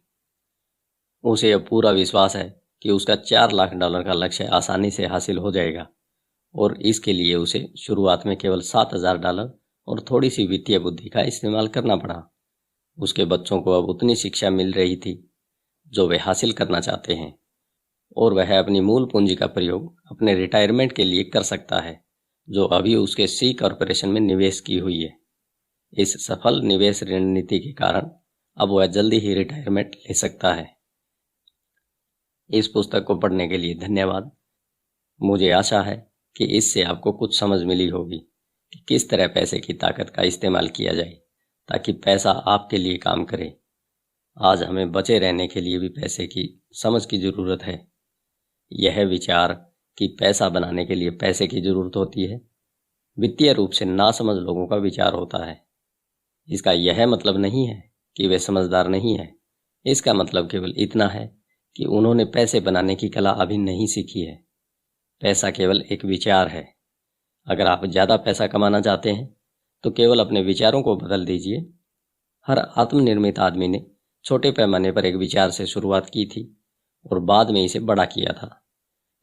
Speaker 2: उसे अब पूरा विश्वास है कि उसका $4 लाख का लक्ष्य आसानी से हासिल हो जाएगा और इसके लिए उसे शुरुआत में केवल $7,000 और थोड़ी सी वित्तीय बुद्धि का इस्तेमाल करना पड़ा। उसके बच्चों को अब उतनी शिक्षा मिल रही थी जो वे हासिल करना चाहते हैं और वह अपनी मूल पूंजी का प्रयोग अपने रिटायरमेंट के लिए कर सकता है, जो अभी उसके सी कॉरपोरेशन में निवेश की हुई है। इस सफल निवेश रणनीति के कारण अब वह जल्दी ही रिटायरमेंट ले सकता है। इस पुस्तक को पढ़ने के लिए धन्यवाद। मुझे आशा है कि इससे आपको कुछ समझ मिली होगी कि किस तरह पैसे की ताकत का इस्तेमाल किया जाए ताकि पैसा आपके लिए काम करे। आज हमें बचे रहने के लिए भी पैसे की समझ की ज़रूरत है। यह विचार कि पैसा बनाने के लिए पैसे की ज़रूरत होती है, वित्तीय रूप से नासमझ लोगों का विचार होता है। इसका यह मतलब नहीं है कि वे समझदार नहीं है। इसका मतलब केवल इतना है कि उन्होंने पैसे बनाने की कला अभी नहीं सीखी है। पैसा केवल एक विचार है। अगर आप ज़्यादा पैसा कमाना चाहते हैं तो केवल अपने विचारों को बदल दीजिए। हर आत्मनिर्मित आदमी ने छोटे पैमाने पर एक विचार से शुरुआत की थी और बाद में इसे बड़ा किया था।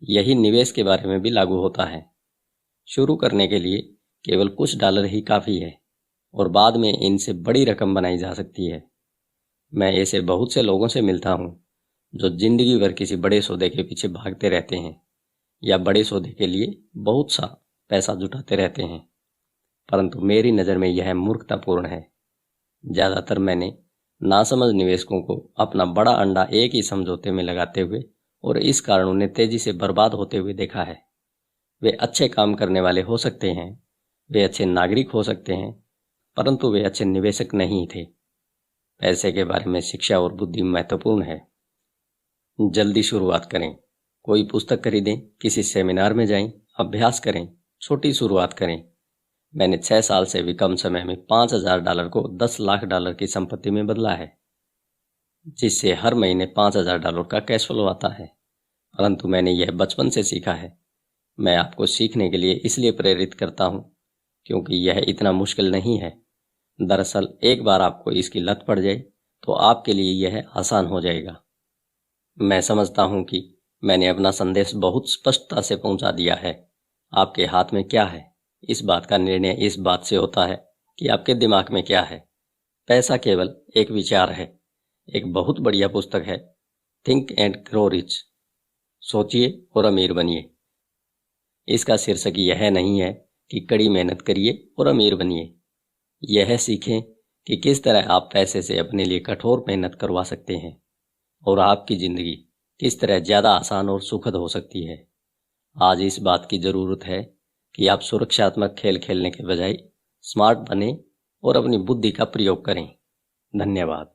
Speaker 2: यही निवेश के बारे में भी लागू होता है। शुरू करने के लिए केवल कुछ डॉलर ही काफ़ी है और बाद में इनसे बड़ी रकम बनाई जा सकती है। मैं ऐसे बहुत से लोगों से मिलता हूँ जो जिंदगी भर किसी बड़े सौदे के पीछे भागते रहते हैं या बड़े सौदे के लिए बहुत सा पैसा जुटाते रहते हैं, परंतु मेरी नज़र में यह मूर्खतापूर्ण है। ज़्यादातर मैंने नासमझ निवेशकों को अपना बड़ा अंडा एक ही समझौते में लगाते हुए और इस कारण उन्हें तेजी से बर्बाद होते हुए देखा है। वे अच्छे काम करने वाले हो सकते हैं, वे अच्छे नागरिक हो सकते हैं, परंतु वे अच्छे निवेशक नहीं थे। पैसे के बारे में शिक्षा और बुद्धि महत्वपूर्ण है। जल्दी शुरुआत करें, कोई पुस्तक खरीदें, किसी सेमिनार में जाएं, अभ्यास करें, छोटी शुरुआत करें। मैंने 6 साल से भी कम समय में $5,000 को $10 लाख की संपत्ति में बदला है, जिससे हर महीने $5,000 का कैश फ्लो आता है। परंतु मैंने यह बचपन से सीखा है। मैं आपको सीखने के लिए इसलिए प्रेरित करता हूँ क्योंकि यह इतना मुश्किल नहीं है। दरअसल एक बार आपको इसकी लत पड़ जाए तो आपके लिए यह आसान हो जाएगा। मैं समझता हूँ कि मैंने अपना संदेश बहुत स्पष्टता से पहुँचा दिया है। आपके हाथ में क्या है, इस बात का निर्णय इस बात से होता है कि आपके दिमाग में क्या है। पैसा केवल एक विचार है। एक बहुत बढ़िया पुस्तक है, थिंक एंड ग्रो रिच, सोचिए और अमीर बनिए। इसका शीर्षक यह नहीं है कि कड़ी मेहनत करिए और अमीर बनिए। यह सीखें कि किस तरह आप पैसे से अपने लिए कठोर मेहनत करवा सकते हैं और आपकी ज़िंदगी किस तरह ज़्यादा आसान और सुखद हो सकती है। आज इस बात की ज़रूरत है कि आप सुरक्षात्मक खेल खेलने के बजाय स्मार्ट बने और अपनी बुद्धि का प्रयोग करें। धन्यवाद।